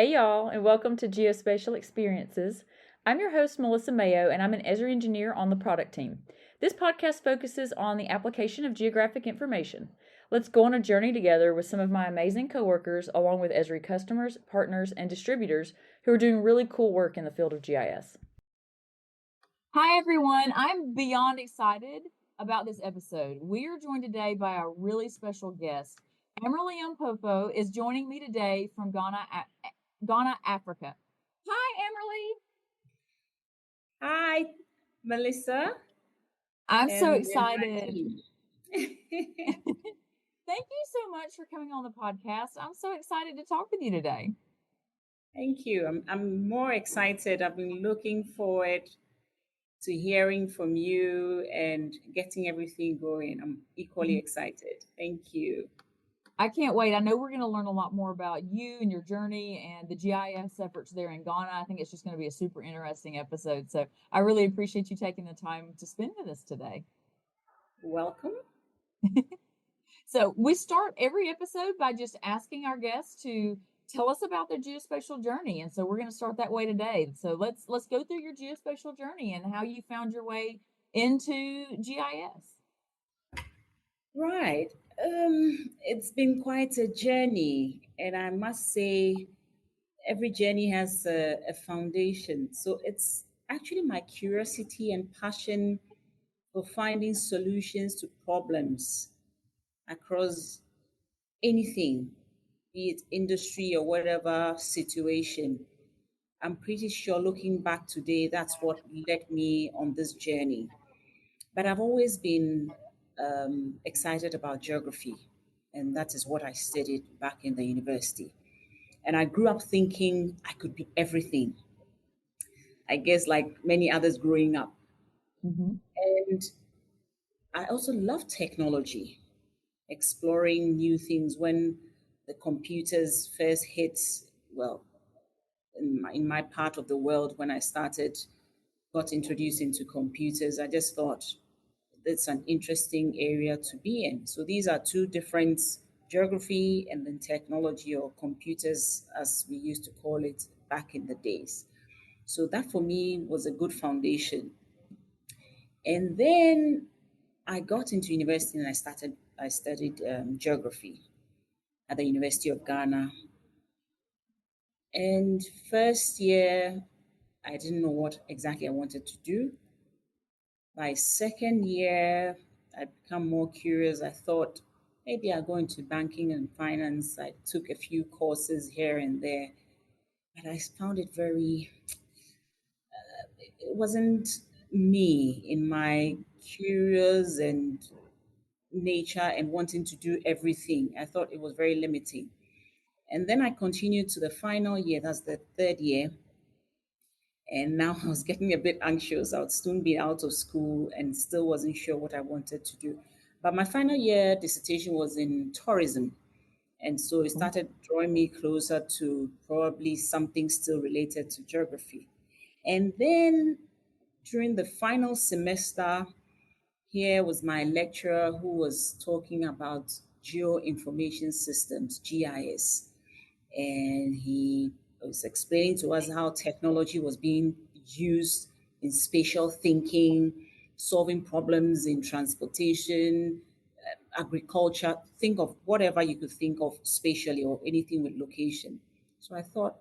Hey y'all, and welcome to Geospatial Experiences. I'm your host, Melissa Mayo, and I'm an Esri engineer on the product team. This podcast focuses on the application of geographic information. Let's go on a journey together with some of my amazing coworkers, along with Esri customers, partners, and distributors who are doing really cool work in the field of GIS. Hi everyone, I'm beyond excited about this episode. We are joined today by a really special guest. Amerley Ampofo is joining me today from Ghana, Africa. Hi, Amerley. Hi, Melissa. I'm so excited. Thank you so much for coming on the podcast. I'm so excited to talk with you today. Thank you. I'm more excited. I've been looking forward to hearing from you and getting everything going. I'm equally excited. Thank you. I can't wait. I know we're going to learn a lot more about you and your journey and the GIS efforts there in Ghana. I think it's just going to be a super interesting episode. So I really appreciate you taking the time to spend with us today. Welcome. So we start every episode by just asking our guests to tell us about their geospatial journey. And so we're going to start that way today. So let's go through your geospatial journey and how you found your way into GIS. Right. It's been quite a journey, and I must say, every journey has a foundation. So it's actually my curiosity and passion for finding solutions to problems across anything, be it industry or whatever situation. I'm pretty sure looking back today, that's what led me on this journey. But I've always been excited about geography, and that is what I studied back in the university. And I grew up thinking I could be everything, I guess, like many others growing up. And I also love technology, exploring new things. When the computers first hit, well, in my part of the world, when I got introduced into computers, I just thought it's an interesting area to be in. So these are two different, geography and then technology, or computers as we used to call it back in the days. So that for me was a good foundation. And then I got into university and I studied geography at the University of Ghana. And first year, I didn't know what exactly I wanted to do. By second year, I become more curious. I thought maybe I'll go into banking and finance. I took a few courses here and there, but I found it it wasn't me in my curious and nature and wanting to do everything. I thought it was very limiting. And then I continued to the final year, that's the third year. And now I was getting a bit anxious. I would soon be out of school and still wasn't sure what I wanted to do. But my final year dissertation was in tourism. And so it started drawing me closer to probably something still related to geography. And then during the final semester, here was my lecturer who was talking about geo information systems, GIS. And he was explaining to us how technology was being used in spatial thinking, solving problems in transportation, agriculture. Think of whatever you could think of spatially or anything with location. So I thought,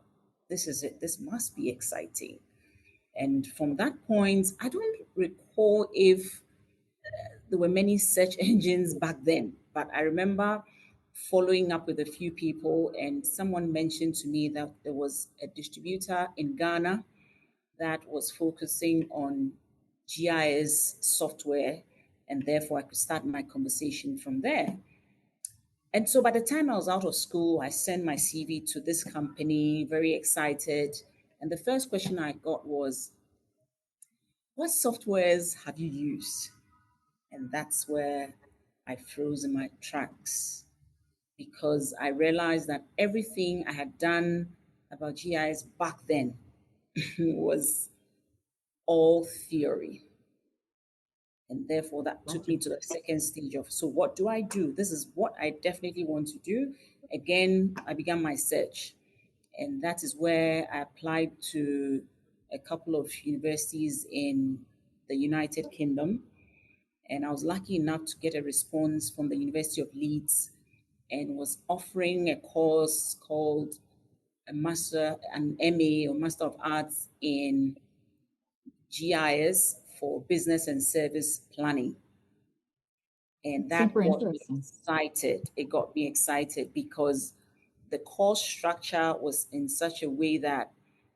this is it. This must be exciting. And from that point, I don't recall if there were many search engines back then, but I remember following up with a few people, and someone mentioned to me that there was a distributor in Ghana that was focusing on GIS software, and therefore I could start my conversation from there. And so by the time I was out of school, I sent my CV to this company, very excited. And the first question I got was, what softwares have you used? And that's where I froze in my tracks, because I realized that everything I had done about GIS back then was all theory. And therefore, that took me to the second stage of, so what do I do? This is what I definitely want to do. Again, I began my search. And that is where I applied to a couple of universities in the United Kingdom. And I was lucky enough to get a response from the University of Leeds and was offering a course called an MA or Master of Arts in GIS for Business and Service Planning. And that Super got me interesting. excited. It got me excited because the course structure was in such a way that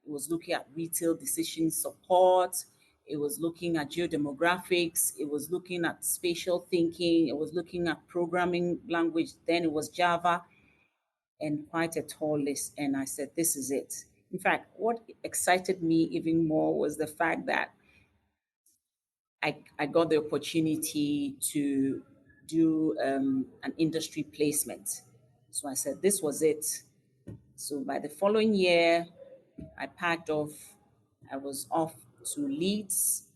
it was looking at retail decision support, it was looking at geodemographics, it was looking at spatial thinking, it was looking at programming language, then it was Java, and quite a tall list. And I said, this is it. In fact, what excited me even more was the fact that I got the opportunity to do an industry placement. So I said, this was it. So by the following year, I packed off. I was off to Leeds,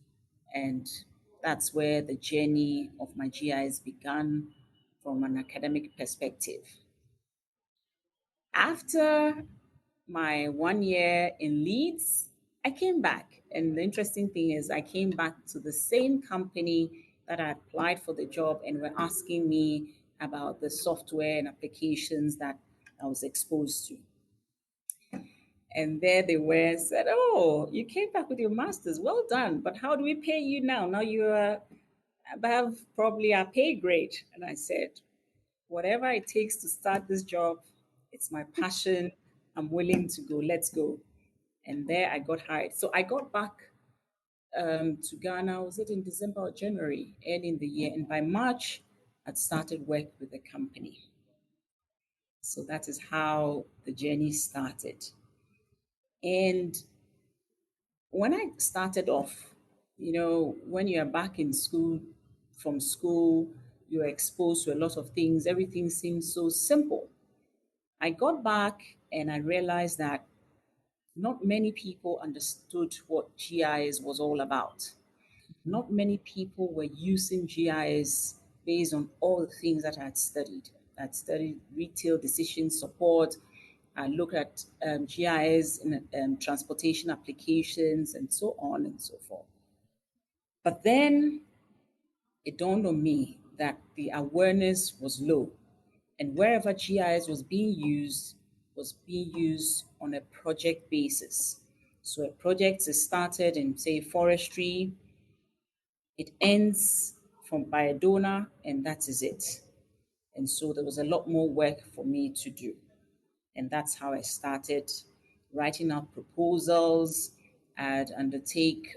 and that's where the journey of my GIS began from an academic perspective. After my 1 year in Leeds, I came back. And the interesting thing is, I came back to the same company that I applied for the job and were asking me about the software and applications that I was exposed to. And there they were, said, oh, you came back with your master's. Well done. But how do we pay you now? Now you are above probably a pay grade. And I said, whatever it takes to start this job, it's my passion. I'm willing to go. Let's go. And there I got hired. So I got back to Ghana. Was it in December or January, early in the year? And by March, I'd started work with the company. So that is how the journey started. And when I started off, when you're back in school, from school, you're exposed to a lot of things. Everything seems so simple. I got back and I realized that not many people understood what GIS was all about. Not many people were using GIS based on all the things that I had studied. I'd studied retail decision support. I looked at GIS in transportation applications and so on and so forth. But then it dawned on me that the awareness was low. And wherever GIS was being used on a project basis. So a project is started in, say, forestry, it ends from by a donor, and that is it. And so there was a lot more work for me to do. And that's how I started writing out proposals. I'd undertake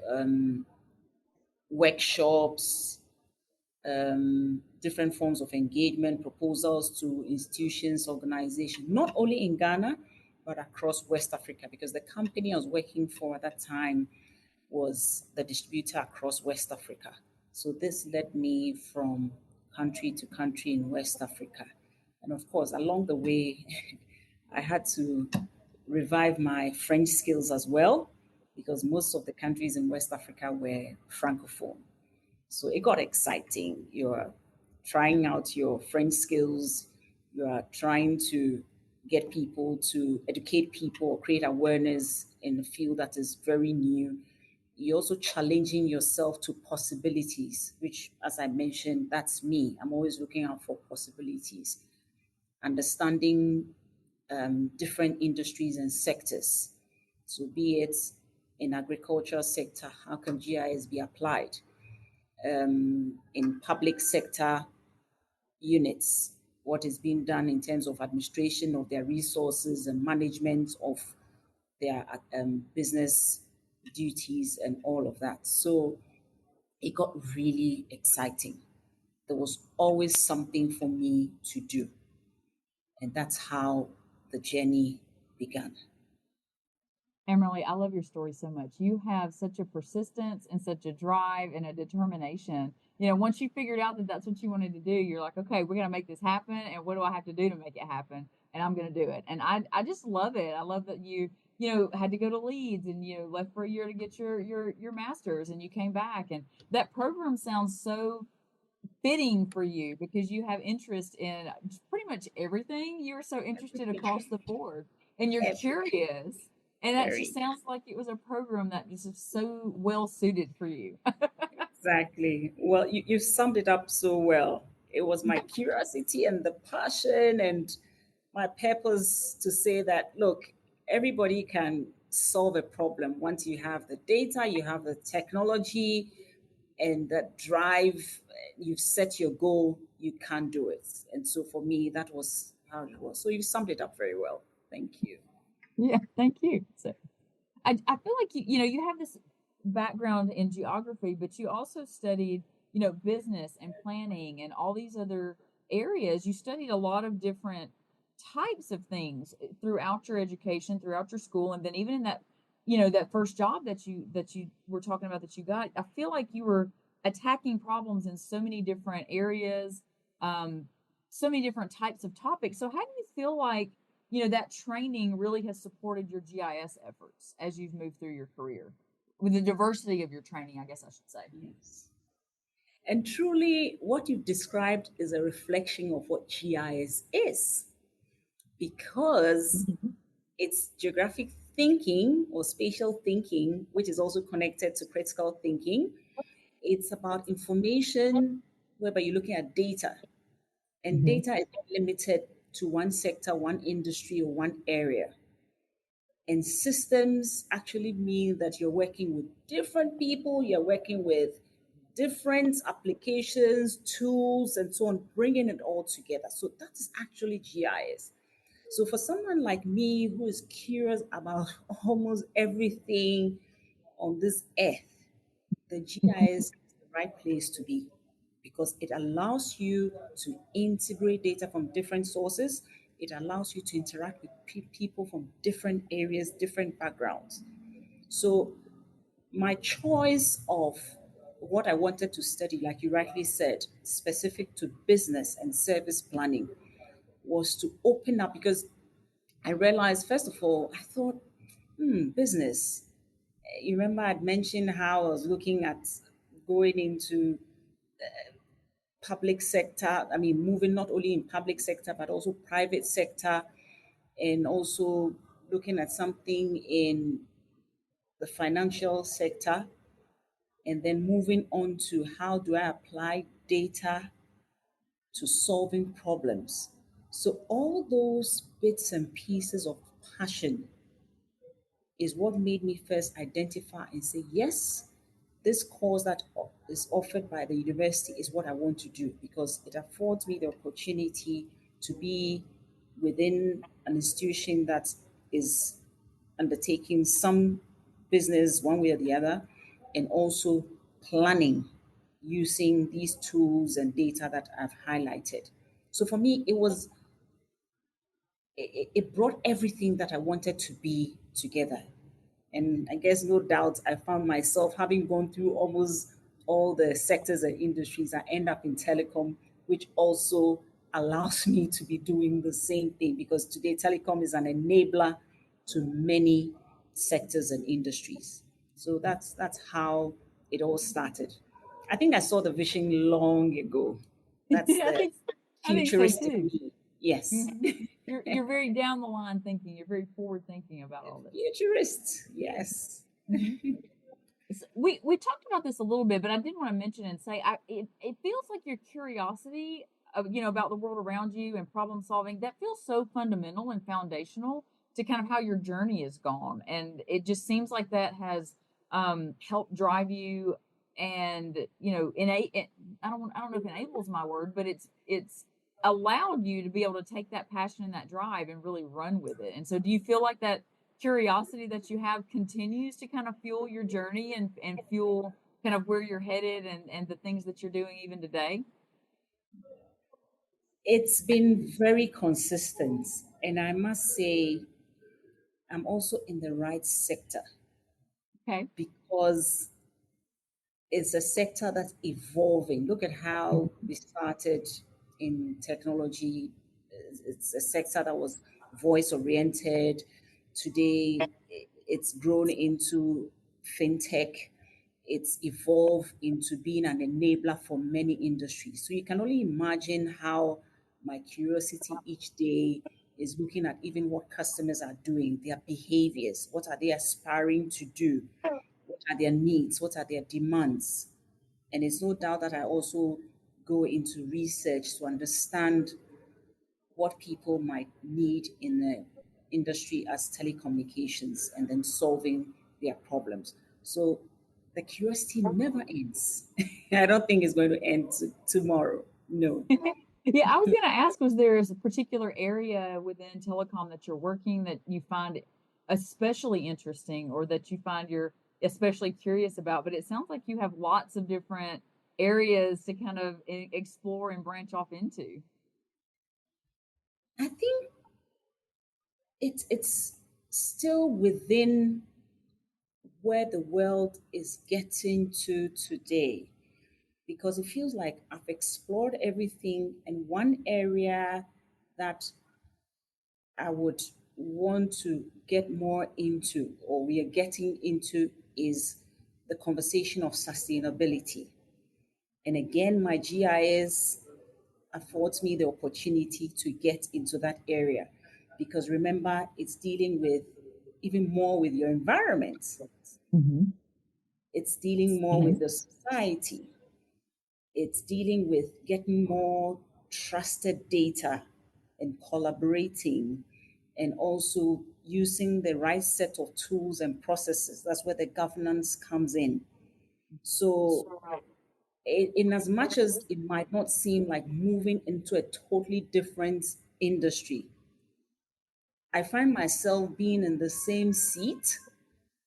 workshops, different forms of engagement, proposals to institutions, organizations, not only in Ghana, but across West Africa, because the company I was working for at that time was the distributor across West Africa. So this led me from country to country in West Africa. And of course, along the way, I had to revive my French skills as well, because most of the countries in West Africa were Francophone. So it got exciting. You're trying out your French skills, you are trying to get people to educate people, create awareness in a field that is very new. You're also challenging yourself to possibilities, which, as I mentioned, that's me. I'm always looking out for possibilities, understanding different industries and sectors. So, be it in agricultural sector, how can GIS be applied? In public sector units, what is being done in terms of administration of their resources and management of their business duties and all of that. So it got really exciting. There was always something for me to do. And that's how the journey began. Amerley, I love your story so much. You have such a persistence and such a drive and a determination. Once you figured out that that's what you wanted to do, you're like, okay, we're going to make this happen. And what do I have to do to make it happen? And I'm going to do it. And I just love it. I love that you had to go to Leeds and left for a year to get your master's and you came back. And that program sounds so fitting for you because you have interest in pretty much everything. You're so interested across the board. and you're Every, curious. And that just very. sounds like it was a program that just is so well suited for you. Exactly. Well, you summed it up so well. It was my curiosity and the passion and my purpose to say that, look, everybody can solve a problem once you have the data, you have the technology, and that drive, you've set your goal, you can do it. And so for me, that was how it was. So you summed it up very well. Thank you. Yeah, thank you. So I feel like you have this background in geography, but you also studied, business and planning and all these other areas. You studied a lot of different types of things throughout your education, throughout your school, and then even in that, that first job that you were talking about that you got. I feel like you were attacking problems in so many different areas, um, so many different types of topics. So how do you feel like that training really has supported your GIS efforts as you've moved through your career with the diversity of your training, I guess I should say. Yes. And truly, what you've described is a reflection of what GIS is, because Mhm. it's geographic thinking or spatial thinking, which is also connected to critical thinking. It's about information whereby you're looking at data, and Mhm. data is not limited to one sector, one industry, or one area. And systems actually mean that you're working with different people, you're working with different applications, tools, and so on, bringing it all together. So that is actually GIS. So for someone like me who is curious about almost everything on this earth, the GIS is the right place to be, because it allows you to integrate data from different sources. It allows you to interact with people from different areas, different backgrounds. So my choice of what I wanted to study, like you rightly said, specific to business and service planning, was to open up, because I realized, first of all, I thought, business. You remember I'd mentioned how I was looking at going into public sector. I mean, moving not only in public sector, but also private sector, and also looking at something in the financial sector, and then moving on to how do I apply data to solving problems. So all those bits and pieces of passion is what made me first identify and say, yes, this course that is offered by the university is what I want to do, because it affords me the opportunity to be within an institution that is undertaking some business one way or the other, and also planning using these tools and data that I've highlighted. So for me, it brought everything that I wanted to be together. And I guess no doubt I found myself having gone through almost all the sectors and industries. I end up in telecom, which also allows me to be doing the same thing, because today telecom is an enabler to many sectors and industries. So that's how it all started. I think I saw the vision long ago. That's Yeah, the I think so futuristic too. me. Yes. Mhm. You're very down the line thinking. You're very forward thinking about all this. Futurist. Yes. Mhm. We talked about this a little bit, but I did want to mention and say it feels like your curiosity of about the world around you and problem solving, that feels so fundamental and foundational to kind of how your journey has gone, and it just seems like that has helped drive you, and I don't know if enables my word, but it's allowed you to be able to take that passion and that drive and really run with it. And so, do you feel like that curiosity that you have continues to kind of fuel your journey and fuel kind of where you're headed and the things that you're doing even today? It's been very consistent. And I must say, I'm also in the right sector, Okay. because it's a sector that's evolving. Look at how we started in technology. It's a sector that was voice oriented. Today, it's grown into fintech. It's evolved into being an enabler for many industries. So you can only imagine how my curiosity each day is looking at even what customers are doing, their behaviors, what are they aspiring to do, what are their needs, what are their demands. And it's no doubt that I also go into research to understand what people might need in the industry as telecommunications and then solving their problems. So the curiosity never ends. I don't think it's going to end tomorrow. No. Yeah, I was going to ask, was there a particular area within telecom that you're working that you find especially interesting or that you find you're especially curious about? But it sounds like you have lots of different areas to kind of explore and branch off into. I think it's still within where the world is getting to today, because it feels like I've explored everything, and one area that I would want to get more into, or we are getting into, is the conversation of sustainability. And again, my GIS affords me the opportunity to get into that area, because remember, it's dealing with even more with your environment, Mm-hmm. it's dealing more with the society, it's dealing with getting more trusted data and collaborating, and also using the right set of tools and processes. That's where the governance comes in. So, in as much as it might not seem like moving into a totally different industry, I find myself being in the same seat,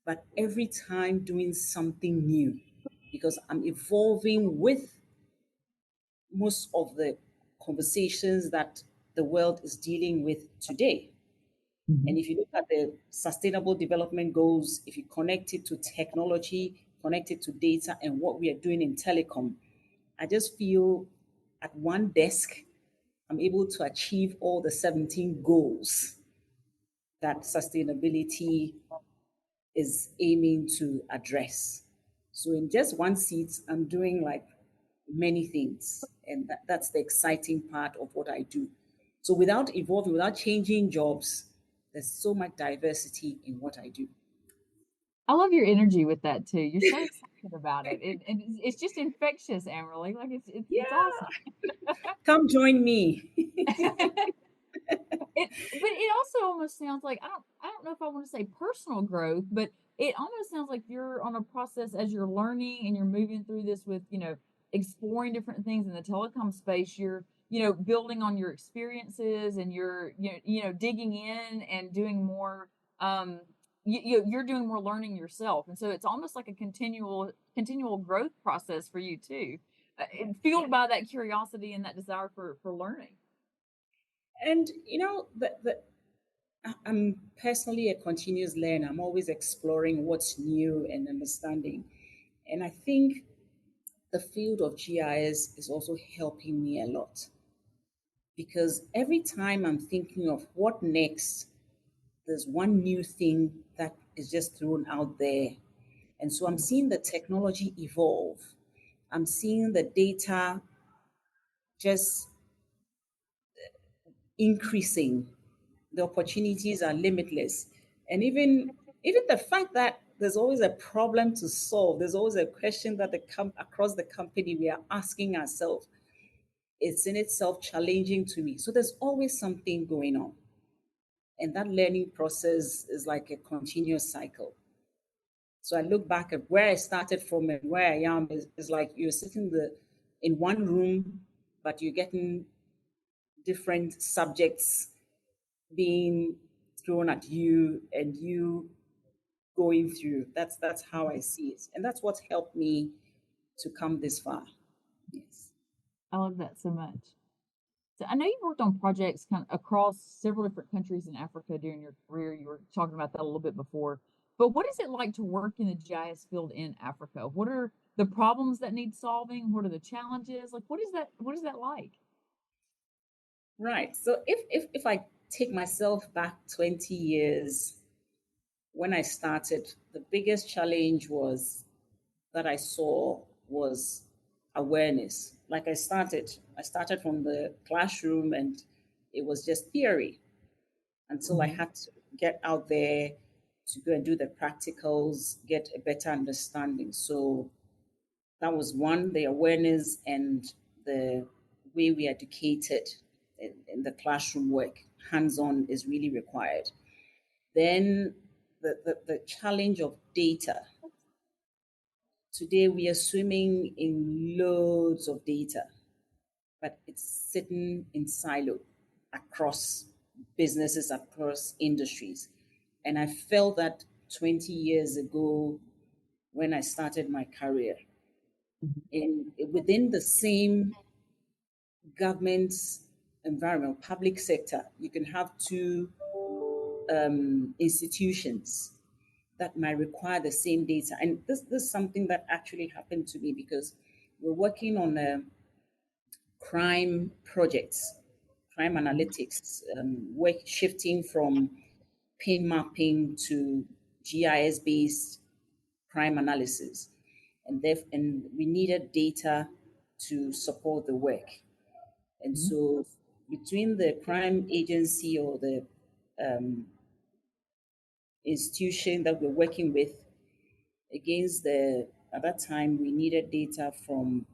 but every time doing something new, because I'm evolving with most of the conversations that the world is dealing with today. Mm-hmm. And if you look at the sustainable development goals, if you connect it to technology, connect it to data and what we are doing in telecom, I just feel at one desk, I'm able to achieve all the 17 goals that sustainability is aiming to address. So in just one seat, I'm doing like many things. And that's the exciting part of what I do. So without evolving, without changing jobs, there's so much diversity in what I do. I love your energy with that too. You're so excited about it. And it's just infectious, Amerley. Like it's Yeah, awesome. come join me. But it also almost sounds like I don't know if I want to say personal growth, but it almost sounds like you're on a process as you're learning and you're moving through this with, exploring different things in the telecom space. You're, building on your experiences and you're, digging in and doing more you're doing more learning yourself. And so it's almost like a continual growth process for you too. Fueled by that curiosity and that desire for learning. And I'm personally a continuous learner. I'm always exploring what's new and understanding. And I think the field of GIS is also helping me a lot, because every time I'm thinking of what next, there's one new thing that is just thrown out there. And so I'm seeing the technology evolve. I'm seeing the data just increasing. The opportunities are limitless. And even the fact that there's always a problem to solve, there's always a question that across the company we are asking ourselves. It's in itself challenging to me. So there's always something going on. And that learning process is like a continuous cycle. So I look back at where I started from and where I am is like you're sitting in one room, but you're getting different subjects being thrown at you and you going through. That's how I see it. And that's what's helped me to come this far. Yes. I love that so much. So I know you worked on projects kind of across several different countries in Africa during your career. You were talking about that a little bit before. But what is it like to work in the GIS field in Africa? What are the problems that need solving? What are the challenges? Like what is that like? Right. So if I take myself back 20 years when I started, the biggest challenge was that I saw was awareness. Like I started from the classroom and it was just theory. until I had to get out there to go and do the practicals, get a better understanding. So that was one, the awareness and the way we educated in the classroom work. Hands-on is really required. Then the challenge of data. Today we are swimming in loads of data, but it's sitting in silo across businesses, across industries. And I felt that 20 years ago when I started my career, in within the same government environment, public sector, you can have two institutions that might require the same data. And this is something that actually happened to me because we're working on crime projects, crime analytics, work shifting from PIN mapping to GIS based crime analysis. And we needed data to support the work. And so between the crime agency or the institution that we're working with against at that time, we needed data from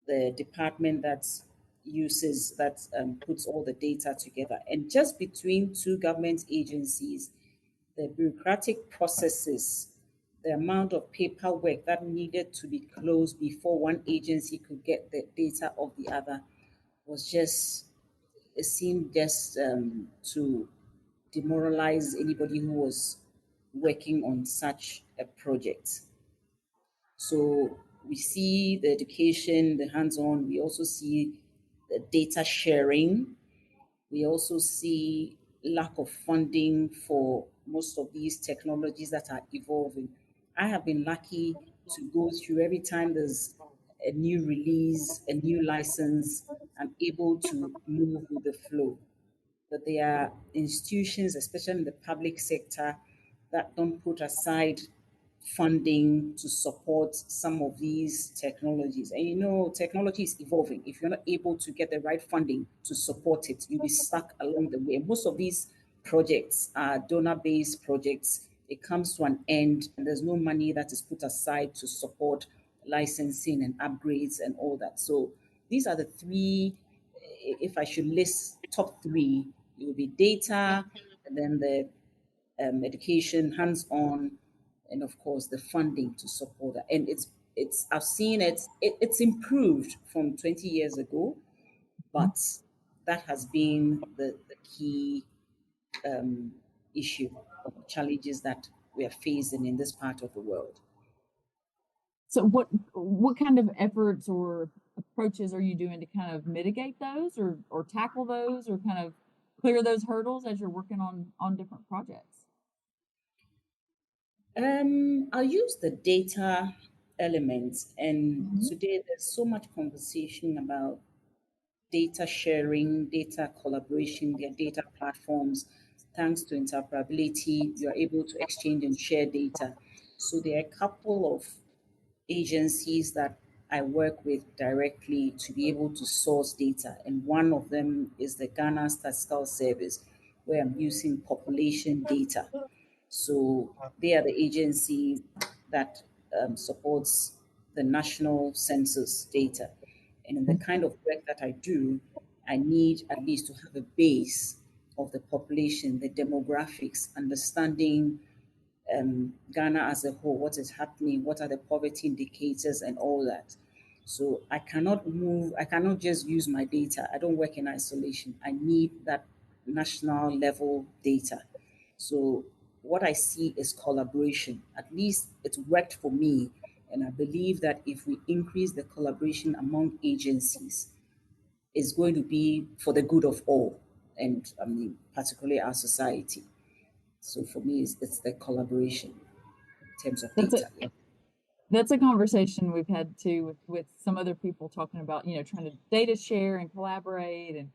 the department that puts all the data together. And just between two government agencies, the bureaucratic processes, the amount of paperwork that needed to be closed before one agency could get the data of the other was just, it seemed just to demoralize anybody who was working on such a project. So we see the education, the hands-on, we also see the data sharing. We also see lack of funding for most of these technologies that are evolving. I have been lucky to go through every time there's a new release, a new license, I'm able to move with the flow. But there are institutions, especially in the public sector, that don't put aside funding to support some of these technologies. And technology is evolving. If you're not able to get the right funding to support it, you'll be stuck along the way. Most of these projects are donor-based projects. It comes to an end, and there's no money that is put aside to support licensing and upgrades and all that. So these are the three, if I should list top three, it would be data, and then the education, hands-on, and of course the funding to support that. And it's I've seen it's improved from 20 years ago, but that has been the key issue of challenges that we are facing in this part of the world. So what kind of efforts or approaches are you doing to kind of mitigate those or tackle those or kind of clear those hurdles as you're working on different projects? I'll use the data elements, and today there's so much conversation about data sharing, data collaboration, their data platforms. Thanks to interoperability, you're able to exchange and share data. So there are a couple of agencies that I work with directly to be able to source data. And one of them is the Ghana Statistical Service, where I'm using population data. So they are the agency that supports the national census data. And in the kind of work that I do, I need at least to have a base of the population, the demographics, understanding Ghana as a whole, what is happening, what are the poverty indicators, and all that. So I cannot just use my data. I don't work in isolation. I need that national level data. So what I see is collaboration. At least it's worked for me. And I believe that if we increase the collaboration among agencies, it's going to be for the good of all, and I mean, particularly our society. So for me, it's the collaboration in terms of That's data. a that's a conversation we've had too with some other people talking about, trying to data share and collaborate and,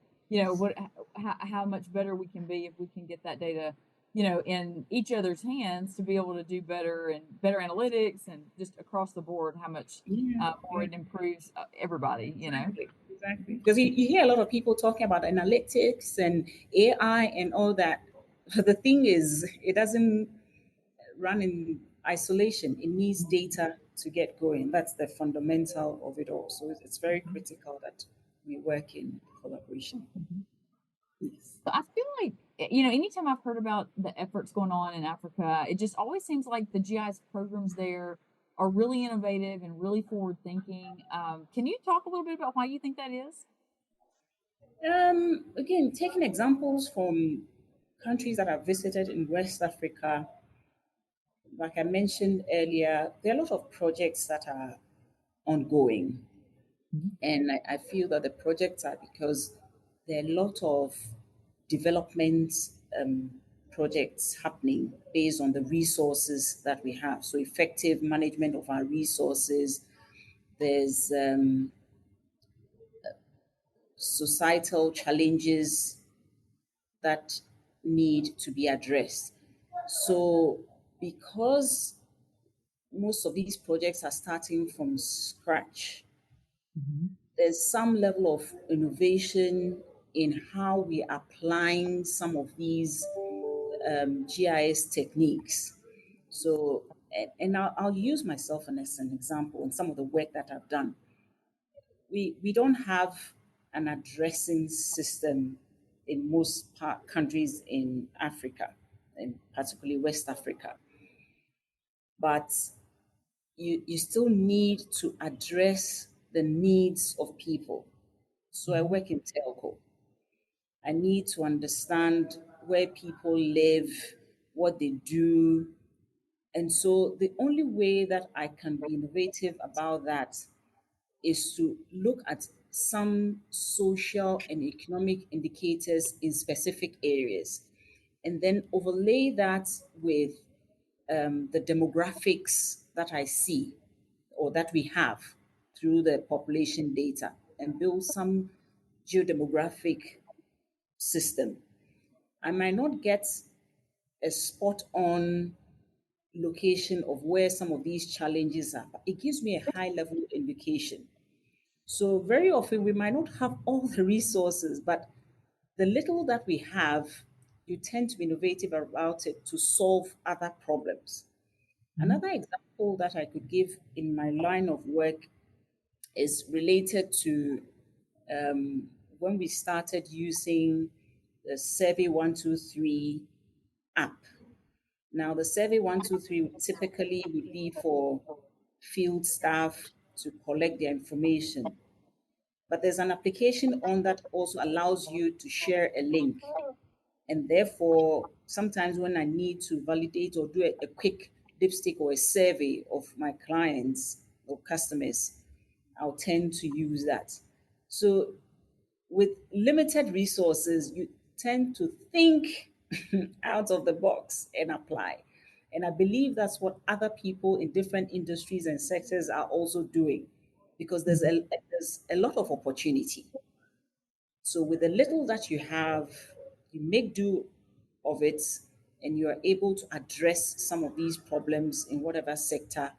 how much better we can be if we can get that data, in each other's hands to be able to do better and better analytics and just across the board, how much Yeah, more yeah, it improves everybody. exactly. Exactly. Because you hear a lot of people talking about analytics and AI and all that. But the thing is, it doesn't run in isolation. It needs data to get going. That's the fundamental of it all. So it's very critical that we work in collaboration. Mhm. Yes. So I feel like, anytime I've heard about the efforts going on in Africa, it just always seems like the GIS programs there are really innovative and really forward thinking. Can you talk a little bit about why you think that is? Again, taking examples from countries that I've visited in West Africa, like I mentioned earlier, there are a lot of projects that are ongoing. Mhm. And I feel that the projects are because there are a lot of development um, projects happening based on the resources that we have. So, effective management of our resources. There's societal challenges that need to be addressed. So, because most of these projects are starting from scratch, Mhm. there's some level of innovation in how we are applying some of these GIS techniques. So, and I'll use myself as an example in some of the work that I've done. We don't have an addressing system in most countries in Africa, and particularly West Africa. But you still need to address the needs of people. So I Mhm. work in telco. I need to understand where people live, what they do. And so the only way that I can be innovative about that is to look at some social and economic indicators in specific areas and then overlay that with the demographics that I see or that we have through the population data and build some geodemographic system. I might not get a spot on location of where some of these challenges are, but it gives me a high level indication. So, very often we might not have all the resources, but the little that we have, you tend to be innovative about it to solve other problems. Mhm. Another example that I could give in my line of work is related to when we started using the Survey 123 app. Now, the Survey 123 typically would be for field staff to collect their information, but there's an application on that also allows you to share a link. And therefore, sometimes when I need to validate or do a quick dipstick or a survey of my clients or customers, I'll tend to use that. So with limited resources, you tend to think out of the box and apply. And I believe that's what other people in different industries and sectors are also doing because Mhm. there's a lot of opportunity. So with the little that you have, you make do of it and you are able to address some of these problems in whatever sector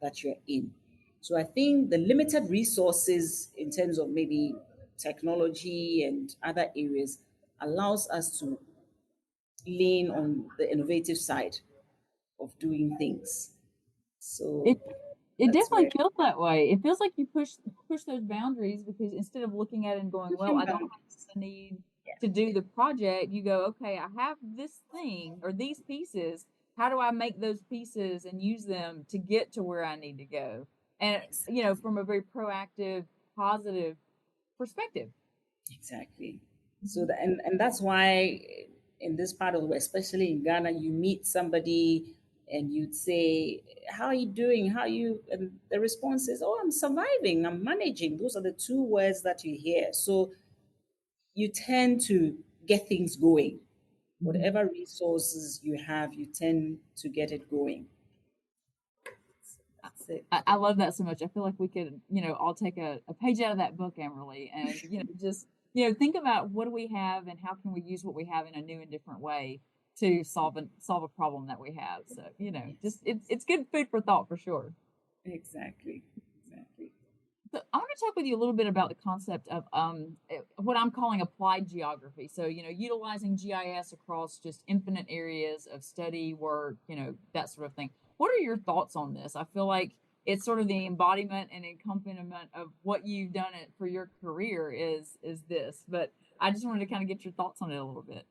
that you're in. So I think the limited resources in terms of maybe technology and other areas allows us to lean on the innovative side of doing things. So It it that's definitely where feels that way. It feels like you push those boundaries because instead of looking at it and going, "Well, pushing I don't boundaries. have the need Yeah, to do the project," you go, "Okay, I have this thing or these pieces. How do I make those pieces and use them to get to where I need to go?" And, exactly. from a very proactive, positive perspective. Exactly. So Mhm. and that's why in this part of the world, especially in Ghana, you meet somebody and you'd say, "How are you doing? How are you?" And the response is, "Oh, I'm surviving. I'm managing." Those are the two words that you hear. So you tend to get things going. Mhm. Whatever resources you have, you tend to get it going. That's it. I love that so much. I feel like we could, all take a page out of that book, Amerley, and just think about what do we have and how can we use what we have in a new and different way to solve a problem that we have. So Yes, just yes. it's good food for thought for sure. Exactly. Exactly. So I want to talk with you a little bit about the concept of what I'm calling applied geography. So, utilizing GIS across just infinite areas of study, work, that sort of thing. What are your thoughts on this? I feel like it's sort of the embodiment and accompaniment of what you've done it for your career is this. But I just wanted to kind of get your thoughts on it a little bit.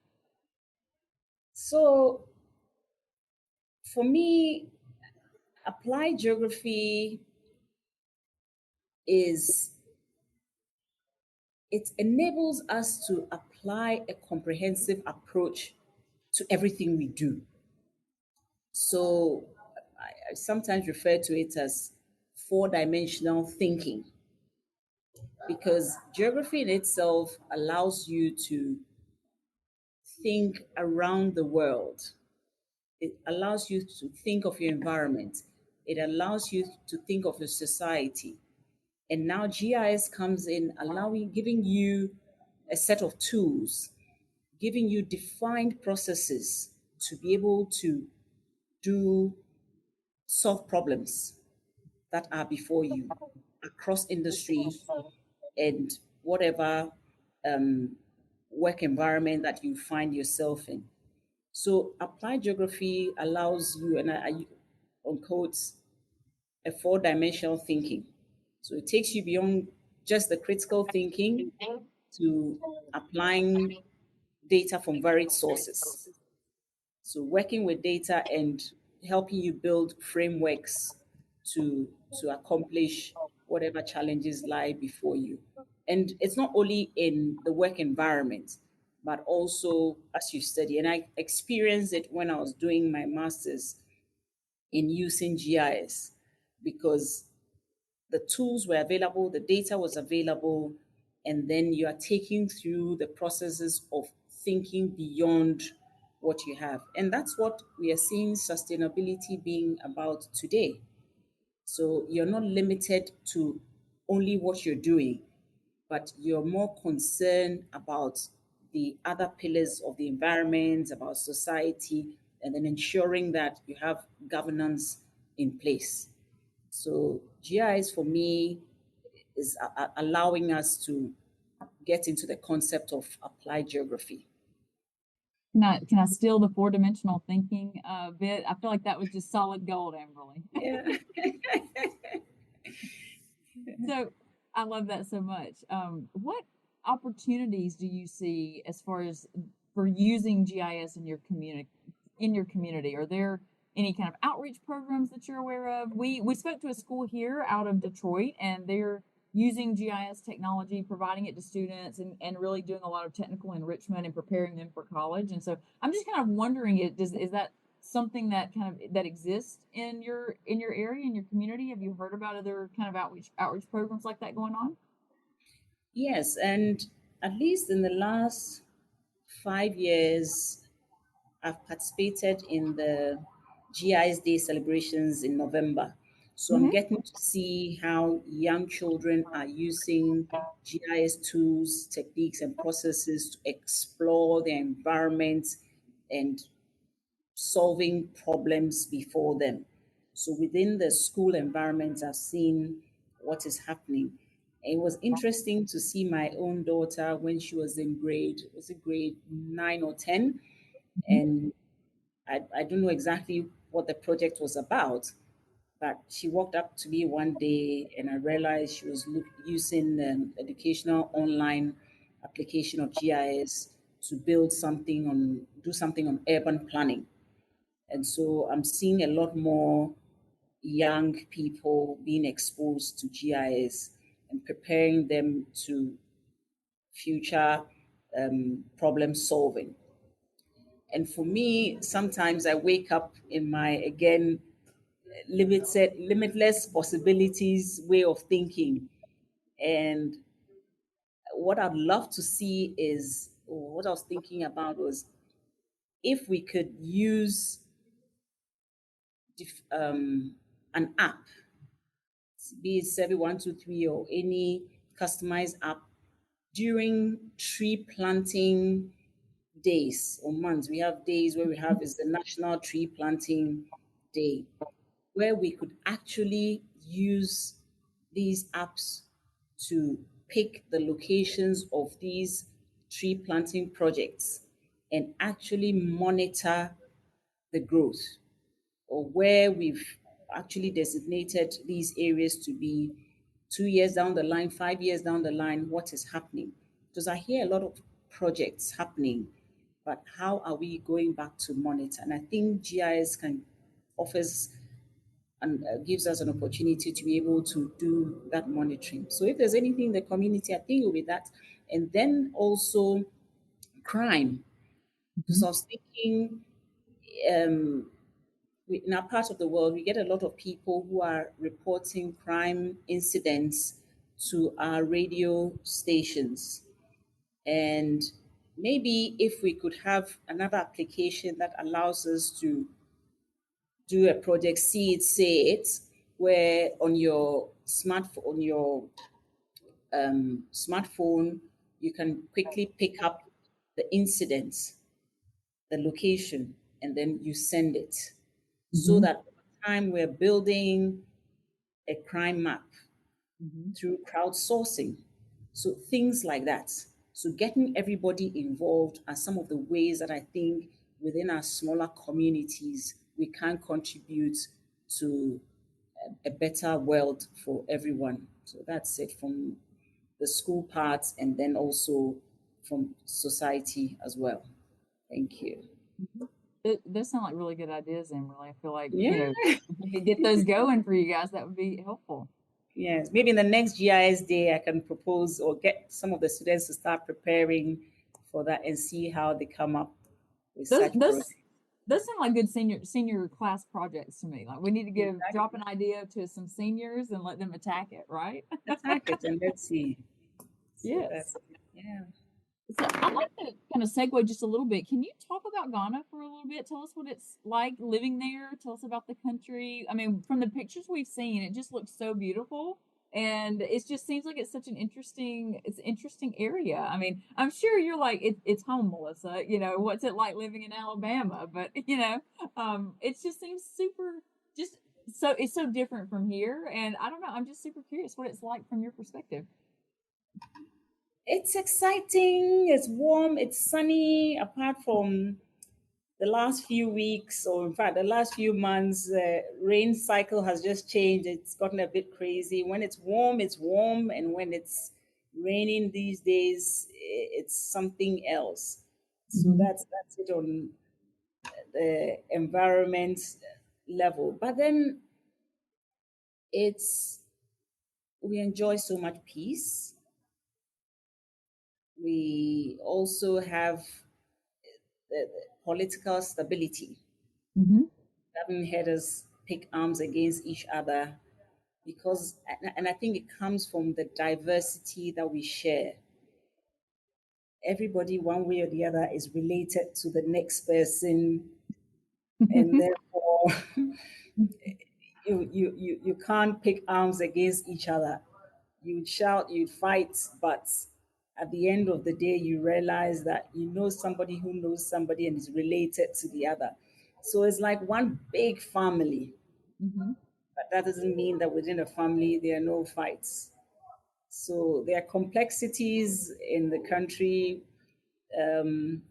So for me, applied geography is it enables us to apply a comprehensive approach to everything we do. So I sometimes refer to it as four-dimensional thinking because geography in itself allows you to think around the world. It allows you to think of your environment. It allows you to think of your society. And now GIS comes in, giving you a set of tools, giving you defined processes to be able to do solve problems that are before you across industry and whatever um, work environment that you find yourself in. So applied geography allows you, and I on quotes, a four-dimensional thinking. So it takes you beyond just the critical thinking to applying data from varied sources. So working with data and helping you build frameworks to accomplish whatever challenges lie before you. And it's not only in the work environment, but also as you study. And I experienced it when I was doing my master's in using GIS because the tools were available, the data was available, and then you are taking through the processes of thinking beyond what you have. And that's what we are seeing sustainability being about today. So you're not limited to only what you're doing, but you're more concerned about the other pillars of the environment, about society, and then ensuring that you have governance in place. So GIS for me is allowing us to get into the concept of applied geography. Can I steal the four-dimensional thinking bit? I feel like that was just solid gold, Amerley. Yeah. So I love that so much. What opportunities do you see as far as for using GIS in your community? Are there any kind of outreach programs that you're aware of? We spoke to a school here out of Detroit, and they're using GIS technology, providing it to students, and really doing a lot of technical enrichment and preparing them for college. And so I'm just kind of wondering, is that something that that exists in your area, in your community? Have you heard about other kind of outreach programs like that going on? Yes, and at least in the last 5 years, I've participated in the GIS Day celebrations in November. So I'm Mm-hmm. getting to see how young children are using GIS tools, techniques, and processes to explore their environment and solving problems before them. So within the school environment, I've seen what is happening. It was interesting to see my own daughter when she was in was it grade 9 or 10? And I don't know exactly what the project was about, but she walked up to me one day and I realized she was using an educational online application of GIS to do something on urban planning. And so I'm seeing a lot more young people being exposed to GIS and preparing them to future problem solving. And for me, sometimes I wake up in my, again, limitless possibilities way of thinking. And what I'd love to see is, or what I was thinking about was if we could use an app, be it Survey 123 or any customized app during tree planting days or months. We have days where we have is the National Tree Planting Day, where we could actually use these apps to pick the locations of these tree planting projects and actually monitor the growth, or where we've actually designated these areas to be 2 years down the line, 5 years down the line, what is happening. Because I hear a lot of projects happening, but how are we going back to monitor? And I think GIS can offers and gives us an opportunity to be able to do that monitoring. So if there's anything in the community, I think it will be that. And then also crime. Because I was thinking, in our part of the world, we get a lot of people who are reporting crime incidents to our radio stations. And maybe if we could have another application that allows us to do a project, see it, say it, where on your smartphone, you can quickly pick up the incidents, the location, and then you send it. So that over time we're building a crime map through crowdsourcing. So things like that. So getting everybody involved are some of the ways that I think within our smaller communities we can contribute to a better world for everyone. So that's it from the school part and then also from society as well. Thank you. Those sound like really good ideas, Emily. I feel like, Yeah. if we could get those going for you guys, that would be helpful. Yes, maybe in the next GIS day, I can propose or get some of the students to start preparing for that and see how they come up with Those such those projects. those sound like good senior class projects to me. Like we need to drop Exactly. an idea to some seniors and let them attack it, right? Attack it and let's see. So Yes. that's yeah. So I'd like to kind of segue just a little bit. Can you talk about Ghana for a little bit? Tell us what it's like living there. Tell us about the country. I mean, from the pictures we've seen, it just looks so beautiful. And it just seems like it's such it's an interesting area. I mean, I'm sure you're like, it's home, Melissa. What's it like living in Alabama? But, it just seems just it's so different from here. And I don't know, I'm just super curious what it's like from your perspective. It's exciting, it's warm, it's sunny, apart from the last few weeks, or in fact, the last few months, the rain cycle has just changed. It's gotten a bit crazy. When it's warm, and when it's raining these days, it's something else. So that's it on the environment level. But then it's we enjoy so much peace. We also have the political stability. Mm-hmm. Haven't had us pick arms against each other because, and I think it comes from the diversity that we share. Everybody, one way or the other, is related to the next person, and therefore, you can't pick arms against each other. You'd shout, you'd fight, but at the end of the day, you realize that you know somebody who knows somebody and is related to the other. So it's like one big family. Mm-hmm. But that doesn't mean that within a family there are no fights. So there are complexities in the country, um,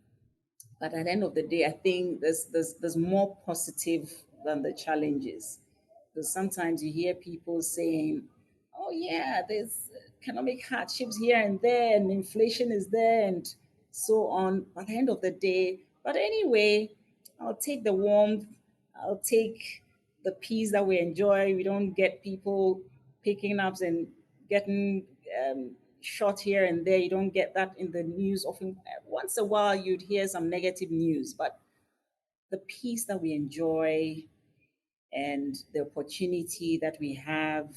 but at the end of the day, I think there's more positive than the challenges. Because sometimes you hear people saying, "Oh yeah, there's economic hardships here and there, and inflation is there, and so on." But at the end of the day, but anyway, I'll take the warmth. I'll take the peace that we enjoy. We don't get people picking up and getting shot here and there. You don't get that in the news often. Once a while, you'd hear some negative news, but the peace that we enjoy and the opportunity that we have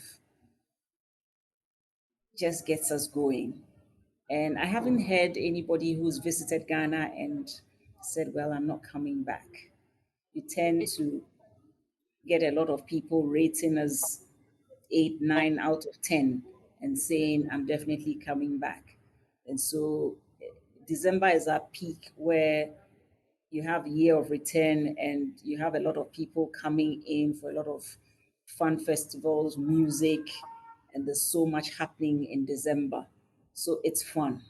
just gets us going. And I haven't heard anybody who's visited Ghana and said, "Well, I'm not coming back." You tend to get a lot of people rating us 8, 9 out of 10 and saying, "I'm definitely coming back." And so December is our peak where you have year of return and you have a lot of people coming in for a lot of fun festivals, music, and there's so much happening in December. So it's fun.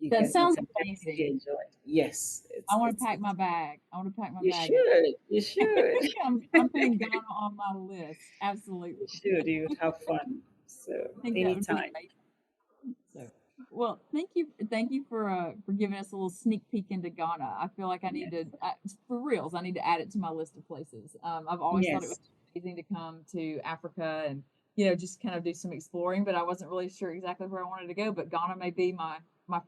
That You sounds can definitely amazing. enjoy it. Yes, I want to pack my bag. I want to pack my you bag. should. You should. I'm putting Ghana on my list. You Absolutely. should. You would have fun. So I think that would be anytime. amazing. So, well, thank you for giving us a little sneak peek into Ghana. I feel like I need Yes. to, for reals, I need to add it to my list of places. I've always thought it was Yes. amazing to come to Africa and just kind of do some exploring, but I wasn't really sure exactly where I wanted to go. But Ghana may be my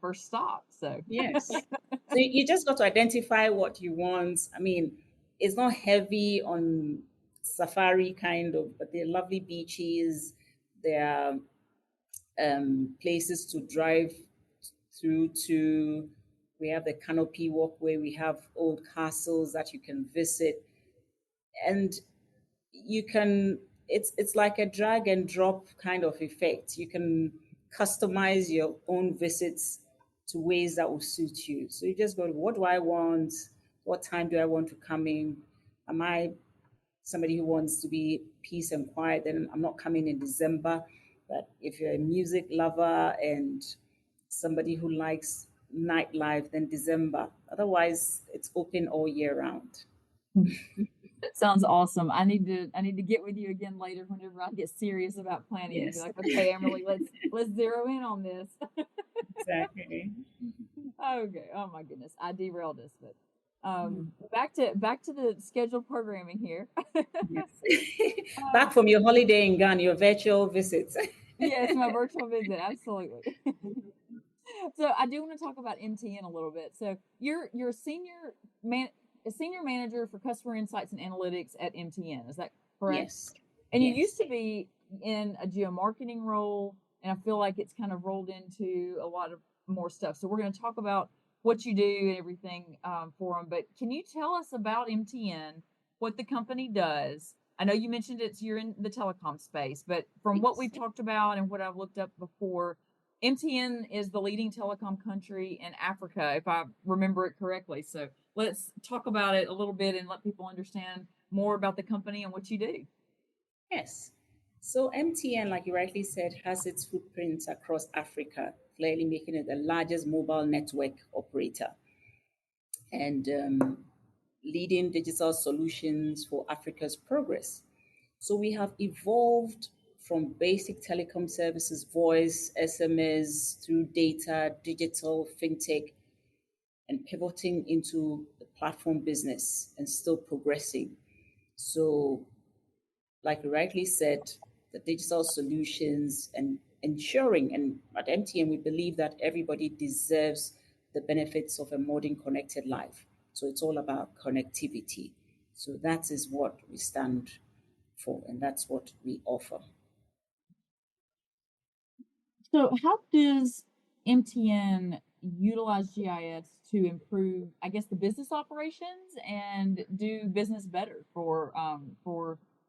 first stop. So, Yes. So you just got to identify what you want. I mean, it's not heavy on safari kind of, but there are lovely beaches. There are places to drive through to. We have the canopy walkway. We have old castles that you can visit, and you can. It's like a drag and drop kind of effect. You can customize your own visits to ways that will suit you. So you just go, what do I want? What time do I want to come in? Am I somebody who wants to be peace and quiet? Then I'm not coming in December. But if you're a music lover and somebody who likes nightlife, then December. Otherwise, it's open all year round. that sounds awesome. I need to get with you again later whenever I get serious about planning and be Yes, like, okay, Emily, let's zero in on this. exactly. Okay. Oh my goodness, I derailed us, but back to the scheduled programming here. Yes. Back um, from your holiday in Ghana, your virtual visits. yes, my virtual visit, absolutely. So I do want to talk about MTN a little bit. So you're man a senior manager for customer insights and analytics at MTN. Is that correct? Yes. And you used Yes. to be in a geomarketing role, and I feel like it's kind of rolled into a lot of more stuff. So we're going to talk about what you do and everything for them. But can you tell us about MTN, what the company does? I know you mentioned you're in the telecom space, but from what Yes. we've talked about and what I've looked up before, MTN is the leading telecom country in Africa, if I remember it correctly. So let's talk about it a little bit and let people understand more about the company and what you do. Yes. So MTN, like you rightly said, has its footprints across Africa, clearly making it the largest mobile network operator and leading digital solutions for Africa's progress. So we have evolved from basic telecom services, voice, SMS, through data, digital, fintech, and pivoting into the platform business and still progressing. So, like you rightly said, the digital solutions and ensuring, and at MTN, we believe that everybody deserves the benefits of a modern connected life. So, it's all about connectivity. So, that is what we stand for, and that's what we offer. So, how does MTN utilize GIS to improve, I guess, the business operations and do business better for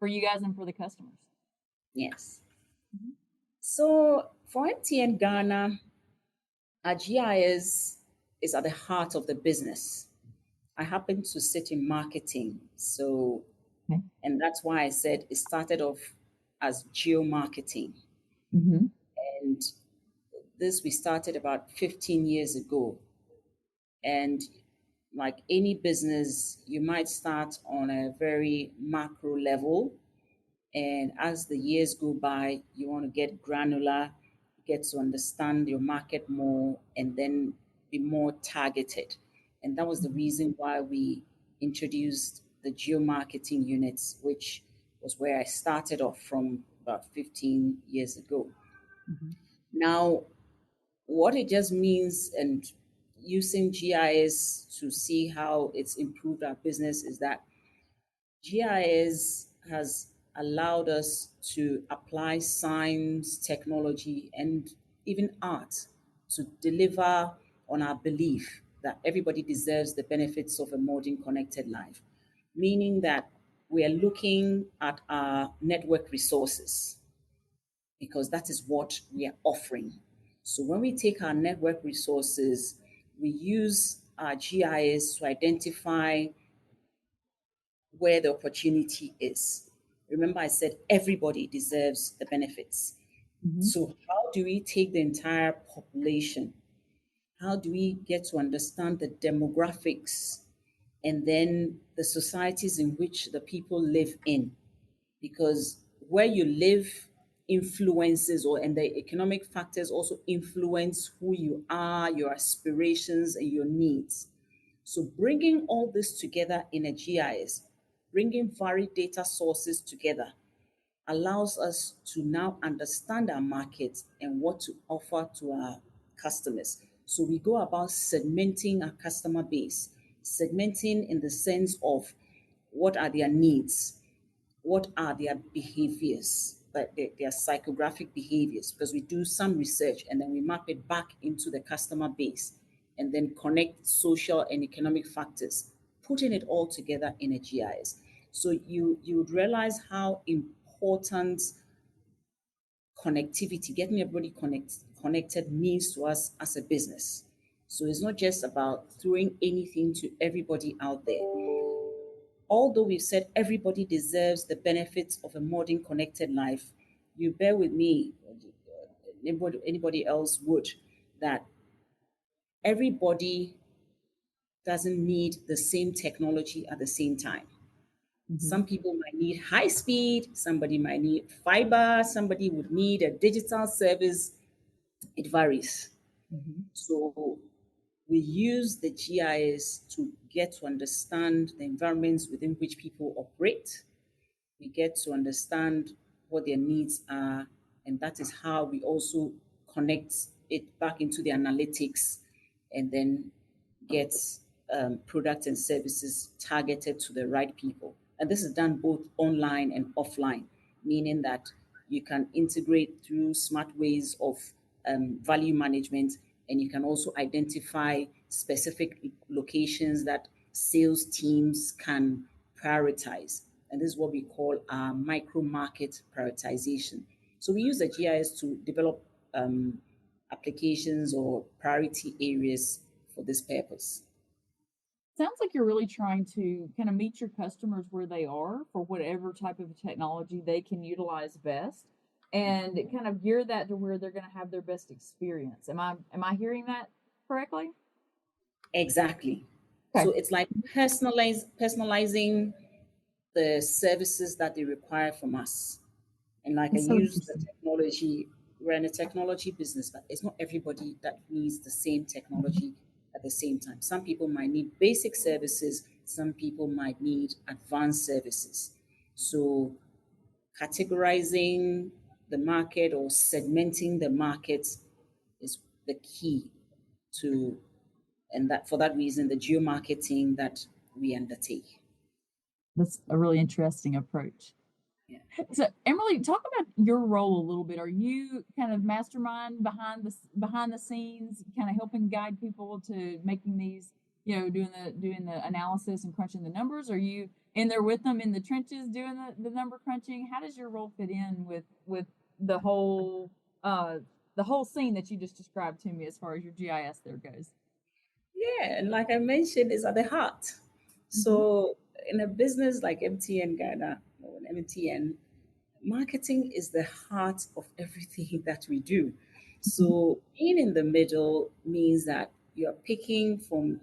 you guys and for the customers? Yes. Mhm. So, for MTN Ghana, our GIS is at the heart of the business. I happen to sit in marketing. So, Okay. and that's why I said it started off as geo marketing. Mm-hmm. And this we started about 15 years ago. And like any business, you might start on a very macro level. And as the years go by, you want to get granular, get to understand your market more, and then be more targeted. And that was the reason why we introduced the geo marketing units, which was where I started off from about 15 years ago. Mm-hmm. Now, what it just means, and using GIS to see how it's improved our business, is that GIS has allowed us to apply science, technology, and even art to deliver on our belief that everybody deserves the benefits of a modern connected life, meaning that we are looking at our network resources because that is what we are offering. So when we take our network resources, we use our GIS to identify where the opportunity is. Remember, I said everybody deserves the benefits. Mm-hmm. So, how do we take the entire population? How do we get to understand the demographics and then the societies in which the people live in? Because where you live influences, or and the economic factors also influence who you are, your aspirations, and your needs. So bringing all this together in a GIS, bringing varied data sources together, allows us to now understand our market and what to offer to our customers. So we go about segmenting our customer base, segmenting in the sense of what are their needs, what are their behaviors, like their psychographic behaviors, because we do some research and then we map it back into the customer base and then connect social and economic factors, putting it all together in a GIS. So you would realize how important connectivity, getting everybody connected means to us as a business. So it's not just about throwing anything to everybody out there. Although we've said everybody deserves the benefits of a modern connected life, you bear with me, anybody else would, that everybody doesn't need the same technology at the same time. Mm-hmm. Some people might need high speed, somebody might need fiber, somebody would need a digital service. It varies. Mm-hmm. So we use the GIS to get to understand the environments within which people operate. We get to understand what their needs are, and that is how we also connect it back into the analytics and then get products and services targeted to the right people. And this is done both online and offline, meaning that you can integrate through smart ways of value management, and you can also identify specific locations that sales teams can prioritize. And this is what we call our micro market prioritization. So we use the GIS to develop applications or priority areas for this purpose. Sounds like you're really trying to kind of meet your customers where they are for whatever type of technology they can utilize best, and kind of gear that to where they're going to have their best experience. Am I hearing that correctly? Exactly. Okay. So it's like personalizing the services that they require from us. And like I That's so use the interesting. technology, we're in a technology business, but it's not everybody that needs the same technology at the same time. Some people might need basic services, some people might need advanced services. So categorizing the market or segmenting the market is the key to, and that for that reason, the geo marketing that we undertake. That's a really interesting approach. Yeah. So, Emily, talk about your role a little bit. Are you kind of mastermind behind the scenes, kind of helping guide people to making these, doing the analysis and crunching the numbers? Are you in there with them in the trenches doing the number crunching? How does your role fit in with the whole the whole scene that you just described to me as far as your GIS there goes? Yeah, and like I mentioned, it's at the heart. Mm-hmm. So in a business like MTN Ghana or MTN, marketing is the heart of everything that we do. So being in the middle means that you're picking from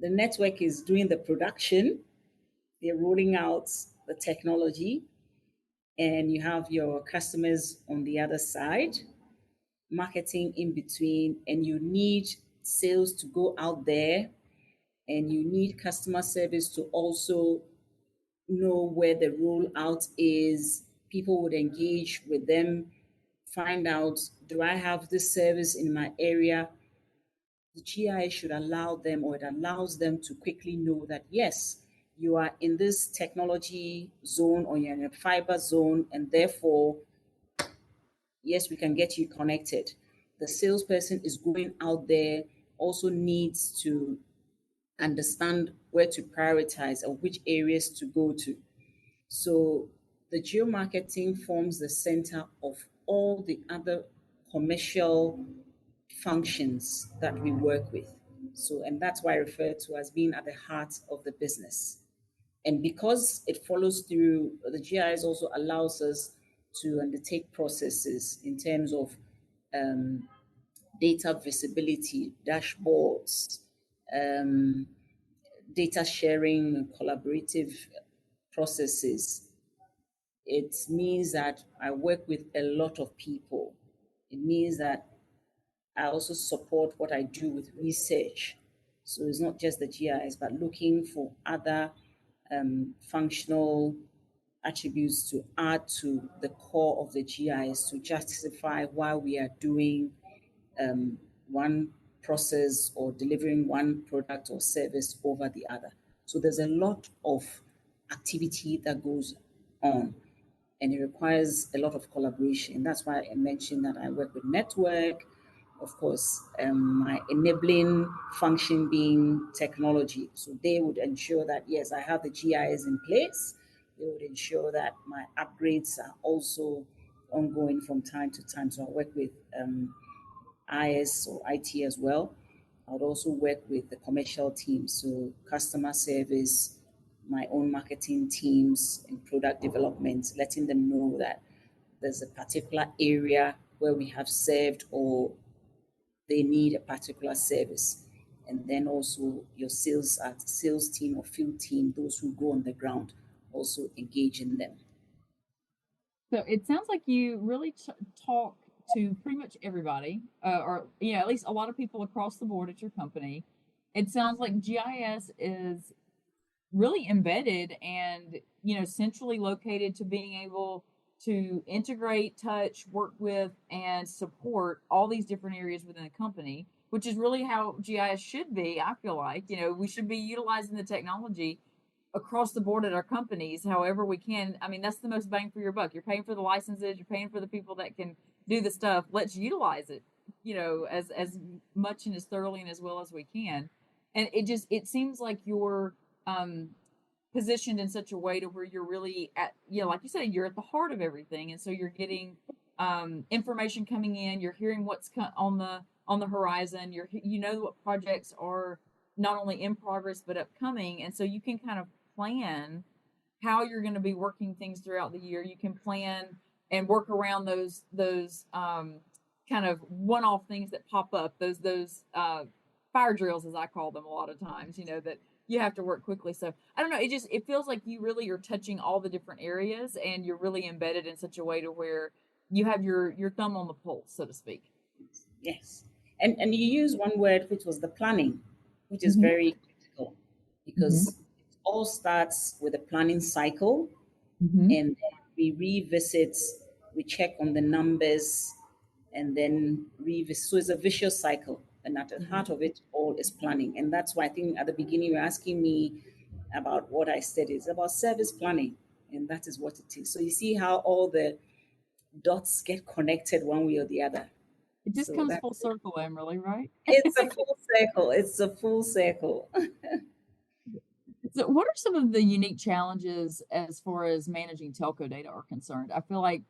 the network is doing the production, they're rolling out the technology, and you have your customers on the other side, marketing in between, and you need sales to go out there, and you need customer service to also know where the rollout is. People would engage with them, find out, do I have this service in my area? The GI should allow them, or it allows them to quickly know that, yes, you are in this technology zone or you're in a fiber zone, and therefore, yes, we can get you connected. The salesperson is going out there, also needs to understand where to prioritize or which areas to go to. So the geo marketing forms the center of all the other commercial functions that we work with. So, and that's why I refer to as being at the heart of the business. And because it follows through, the GIS also allows us to undertake processes in terms of um, data visibility, dashboards, um, data sharing, collaborative processes. It means that I work with a lot of people. It means that I also support what I do with research. So it's not just the GIS, but looking for other functional attributes to add to the core of the GIS to justify why we are doing one process or delivering one product or service over the other. So there's a lot of activity that goes on and it requires a lot of collaboration. That's why I mentioned that I work with network, of course, my enabling function being technology. So they would ensure that, yes, I have the GIS in place. They would ensure that my upgrades are also ongoing from time to time. So I work with IS or IT as well. I would also work with the commercial team, so customer service, my own marketing teams, and product development, letting them know that there's a particular area where we have served or they need a particular service. And then also your sales team or field team, those who go on the ground, also engage in them. So it sounds like you really talk to pretty much everybody, or at least a lot of people across the board at your company. It sounds like GIS is really embedded and centrally located to being able to integrate, touch, work with, and support all these different areas within a company, which is really how GIS should be. I feel like we should be utilizing the technology across the board at our companies however we can. I mean, that's the most bang for your buck. You're paying for the licenses, you're paying for the people that can do the stuff. Let's utilize it as much and as thoroughly and as well as we can. And it seems like you're positioned in such a way to where you're really at, like you said, you're at the heart of everything, and so you're getting information coming in, you're hearing what's on the horizon, what projects are not only in progress but upcoming, and so you can kind of plan how you're going to be working things throughout the year. You can plan and work around those kind of one-off things that pop up, those fire drills, as I call them a lot of times, that you have to work quickly. So I don't know, it feels like you really are touching all the different areas, and you're really embedded in such a way to where you have your thumb on the pulse, so to speak. Yes. And you use one word, which was the planning, which is Mm-hmm. very critical Mm-hmm. because it all starts with a planning cycle, Mm-hmm. and then we revisit, we check on the numbers, and then revisit. So it's a vicious cycle. And at the heart of it all is planning. And that's why I think at the beginning you're asking me about what I said. It's about service planning. And that is what it is. So you see how all the dots get connected one way or the other. It just So comes full that's it. circle, Amerley, right? It's a full circle. It's a full circle. So, what are some of the unique challenges as far as managing telco data are concerned? I feel like,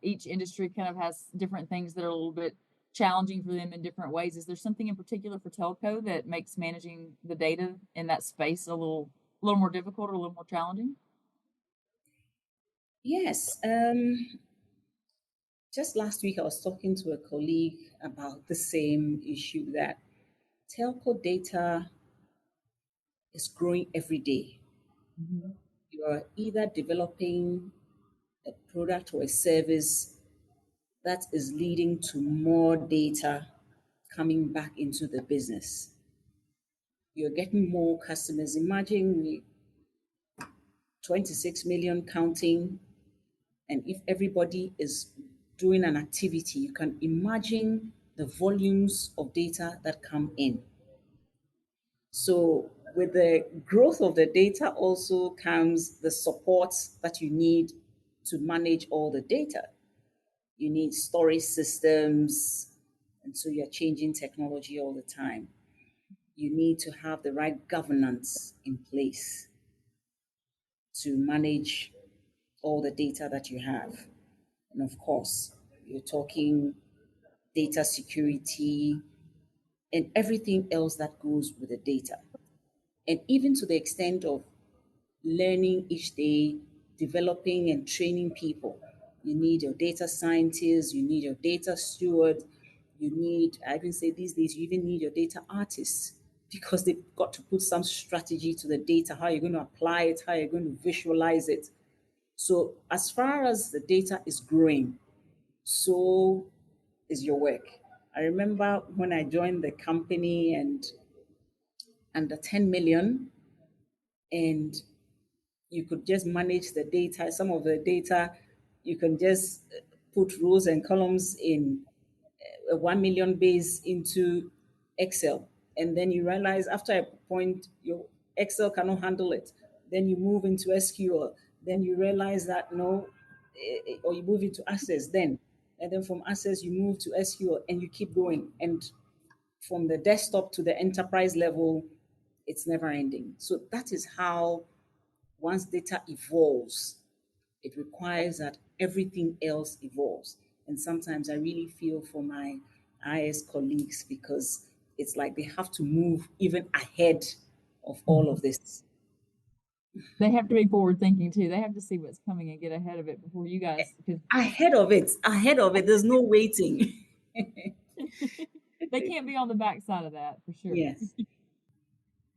each industry kind of has different things that are a little bit challenging for them in different ways. Is there something in particular for telco that makes managing the data in that space a little more difficult or a little more challenging? Yes. Just last week, I was talking to a colleague about the same issue that telco data is growing every day. Mm-hmm. You are either developing a product or a service that is leading to more data coming back into the business. You're getting more customers. Imagine we 26 million counting, and if everybody is doing an activity, you can imagine the volumes of data that come in. So, with the growth of the data, also comes the support that you need to manage all the data. You need storage systems, and so you're changing technology all the time. You need to have the right governance in place to manage all the data that you have. And of course, you're talking data security and everything else that goes with the data. And even to the extent of learning each day, developing and training people. You need your data scientist, you need your data steward, you need, I even say these days, you even need your data artists because they've got to put some strategy to the data, how you're going to apply it, how you're going to visualize it. So, as far as the data is growing, so is your work. I remember when I joined the company and under 10 million, and you could just manage the data. Some of the data, you can just put rows and columns in a 1 million base into Excel. And then you realize after a point, your Excel cannot handle it. Then you move into SQL. Then you realize that no, or you move into Access then. And then from Access, you move to SQL and you keep going. And from the desktop to the enterprise level, it's never ending. So that is how once data evolves, it requires that everything else evolves. And sometimes I really feel for my IS colleagues because it's like they have to move even ahead of all of this. They have to be forward thinking too. They have to see what's coming and get ahead of it before you guys. Ahead of it, ahead of it. There's no waiting. They can't be on the backside of that for sure. Yes.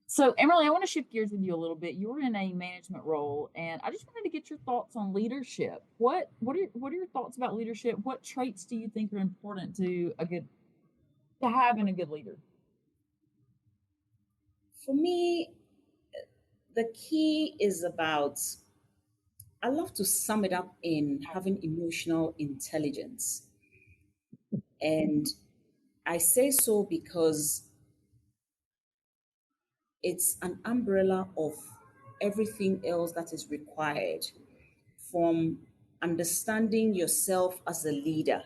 So, Amerley, I want to shift gears with you a little bit. You're in a management role, and I just wanted to get your thoughts on leadership. What are your thoughts about leadership? What traits do you think are important to have in a good leader? For me, the key is about, I love to sum it up in having emotional intelligence. And I say so because it's an umbrella of everything else that is required, from understanding yourself as a leader,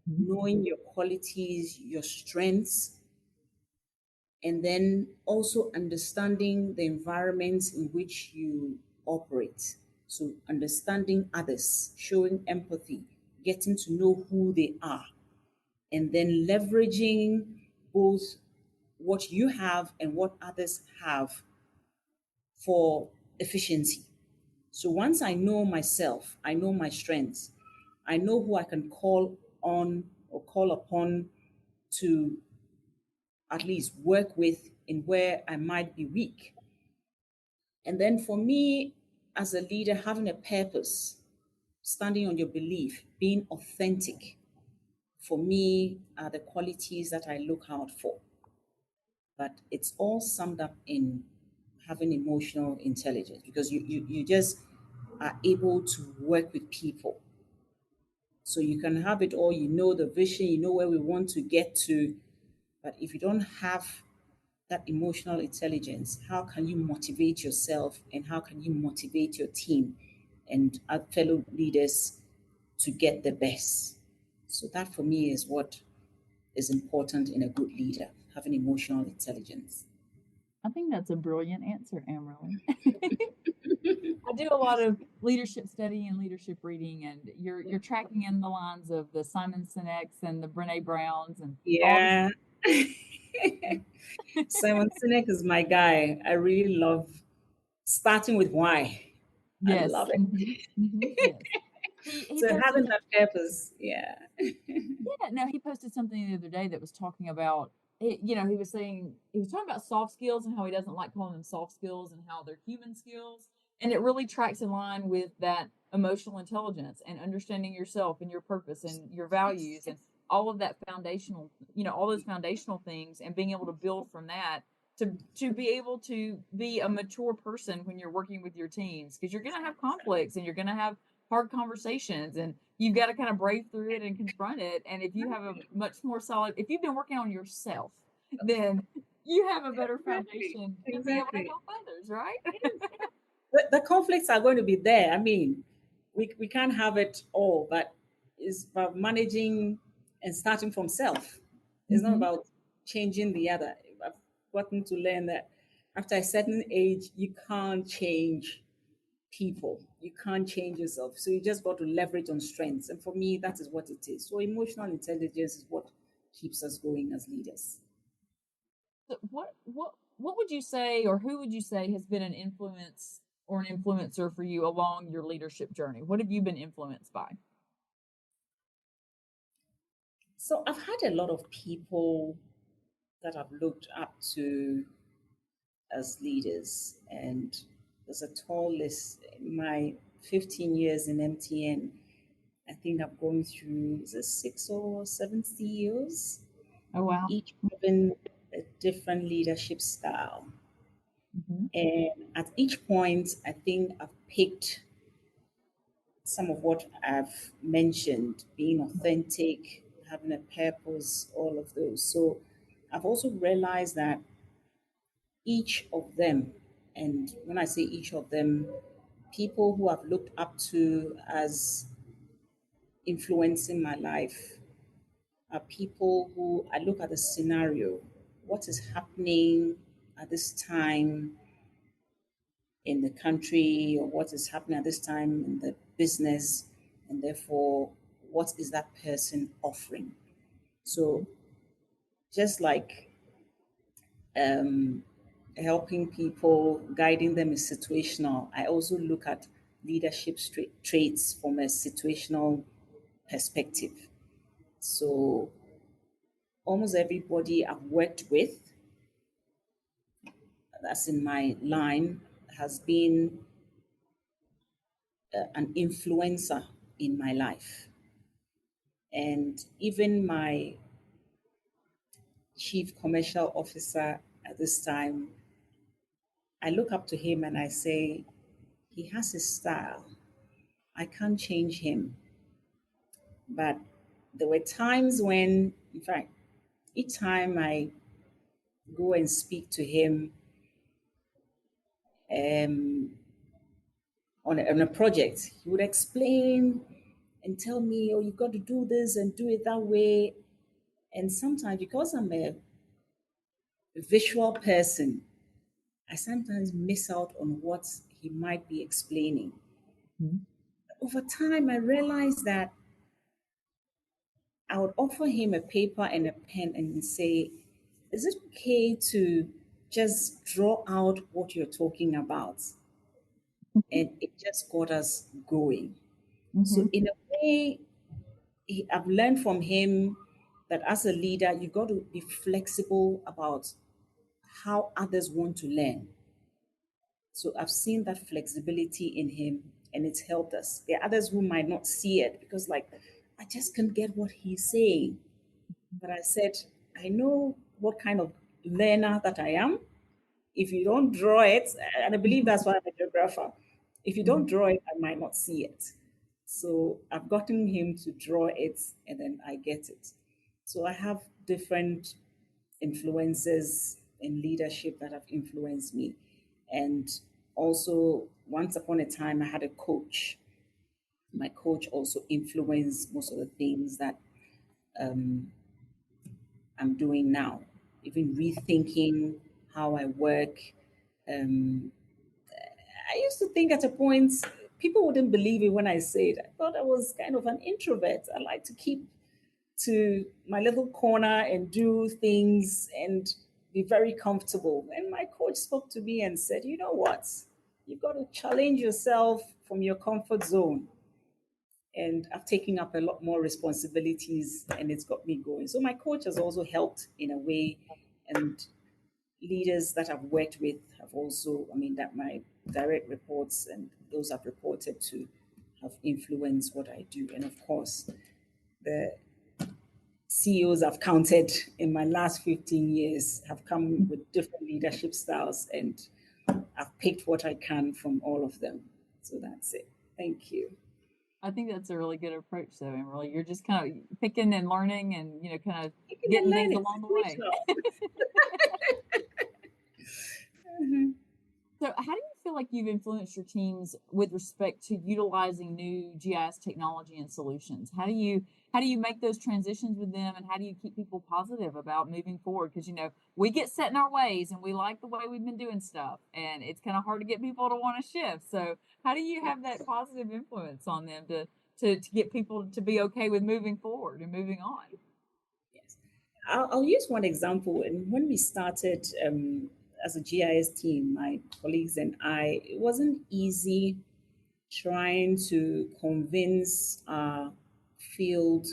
knowing your qualities, your strengths, and then also understanding the environments in which you operate. So, understanding others, showing empathy, getting to know who they are, and then leveraging both what you have and what others have for efficiency. So once I know myself, I know my strengths, I know who I can call on or call upon to at least work with in where I might be weak. And then for me, as a leader, having a purpose, standing on your belief, being authentic, for me are the qualities that I look out for. But it's all summed up in having emotional intelligence because you just are able to work with people. So you can have it all, you know the vision, you know where we want to get to. But if you don't have that emotional intelligence, how can you motivate yourself and how can you motivate your team and our fellow leaders to get the best? So that for me is what is important in a good leader, having emotional intelligence. I think that's a brilliant answer, Amerley. I do a lot of leadership study and leadership reading, and you're tracking in the lines of the Simon Sinek's and the Brene Browns and all Yeah. Simon Sinek is my guy. I really love starting with why. I yes, love it. yes. He So posted having some, that purpose, yeah. yeah, no, he posted something the other day that was talking about he was saying he was talking about soft skills and how he doesn't like calling them soft skills and how they're human skills. And it really tracks in line with that emotional intelligence and understanding yourself and your purpose and your values and all of that foundational, all those foundational things and being able to build from that to be able to be a mature person when you're working with your teams because you're going to have conflicts and you're going to have hard conversations and you've got to kind of brave through it and confront it. And if you have a much more solid, if you've been working on yourself, then you have a better Exactly. foundation to be able to Exactly. help others, right? The conflicts are going to be there. I mean, we can't have it all, but it's about managing and starting from self. It's not Mm-hmm. about changing the other. I've gotten to learn that after a certain age, you can't change people. You can't change yourself. So you just got to leverage on strengths. And for me, that is what it is. So emotional intelligence is what keeps us going as leaders. So what would you say, or who would you say has been an influence or an influencer for you along your leadership journey? What have you been influenced by? So I've had a lot of people that I've looked up to as leaders, and there's a tall list. In my 15 years in MTN, I think I've gone through is it 6 or 7 CEOs, Oh, wow. each having a different leadership style. Mm-hmm. And at each point, I think I've picked some of what I've mentioned, being authentic, having a purpose, all of those. So I've also realized that each of them, and when I say each of them, people who I've looked up to as influencing my life are people who I look at the scenario, what is happening at this time in the country, or what is happening at this time in the business, and therefore, what is that person offering? So, just like um, helping people, guiding them is situational, I also look at leadership traits from a situational perspective. So, almost everybody I've worked with, that's in my line, has been an influencer in my life. And even my chief commercial officer at this time, I look up to him and I say, he has his style. I can't change him. But there were times when, in fact, each time I go and speak to him um, on a project, he would explain and tell me, oh, you've got to do this and do it that way. And sometimes, because I'm a visual person, I sometimes miss out on what he might be explaining. Mm-hmm. Over time, I realized that I would offer him a paper and a pen and say, is it okay to just draw out what you're talking about? And it just got us going. Mm-hmm. So, in a way, I've learned from him that as a leader, you got to be flexible about how others want to learn. So I've seen that flexibility in him and it's helped us. There are others who might not see it because, like, I just can't get what he's saying. But I said, I know what kind of learner that I am. If you don't draw it, and I believe that's why I'm a geographer, if you don't Mm-hmm. draw it, I might not see it. So I've gotten him to draw it and then I get it. So I have different influences in leadership that have influenced me. And also, once upon a time, I had a coach. My coach also influenced most of the things that um, I'm doing now, even rethinking how I work. Um, I used to think at a point, people wouldn't believe it when I say it. I thought I was kind of an introvert. I like to keep to my little corner and do things and be very comfortable. And my coach spoke to me and said, you know what? You've got to challenge yourself from your comfort zone. And I've taken up a lot more responsibilities and it's got me going. So my coach has also helped in a way. And leaders that I've worked with have also, I mean, that my direct reports and those I've reported to have influenced what I do. And of course, the CEOs I've counted in my last 15 years have come with different leadership styles, and I've picked what I can from all of them. So that's it. Thank you. I think that's a really good approach, though, Emily. You're just kind of picking and learning, and kind of Taking and getting things learning, along the way. situational. Mhm. So, how do you feel like you've influenced your teams with respect to utilizing new GIS technology and solutions? How do you make those transitions with them, and how do you keep people positive about moving forward? Because we get set in our ways, and we like the way we've been doing stuff, and it's kind of hard to get people to want to shift. So, how do you have that positive influence on them to get people to be okay with moving forward and moving on? Yes. I'll use one example. And when we started as a GIS team, my colleagues and I, it wasn't easy trying to convince our field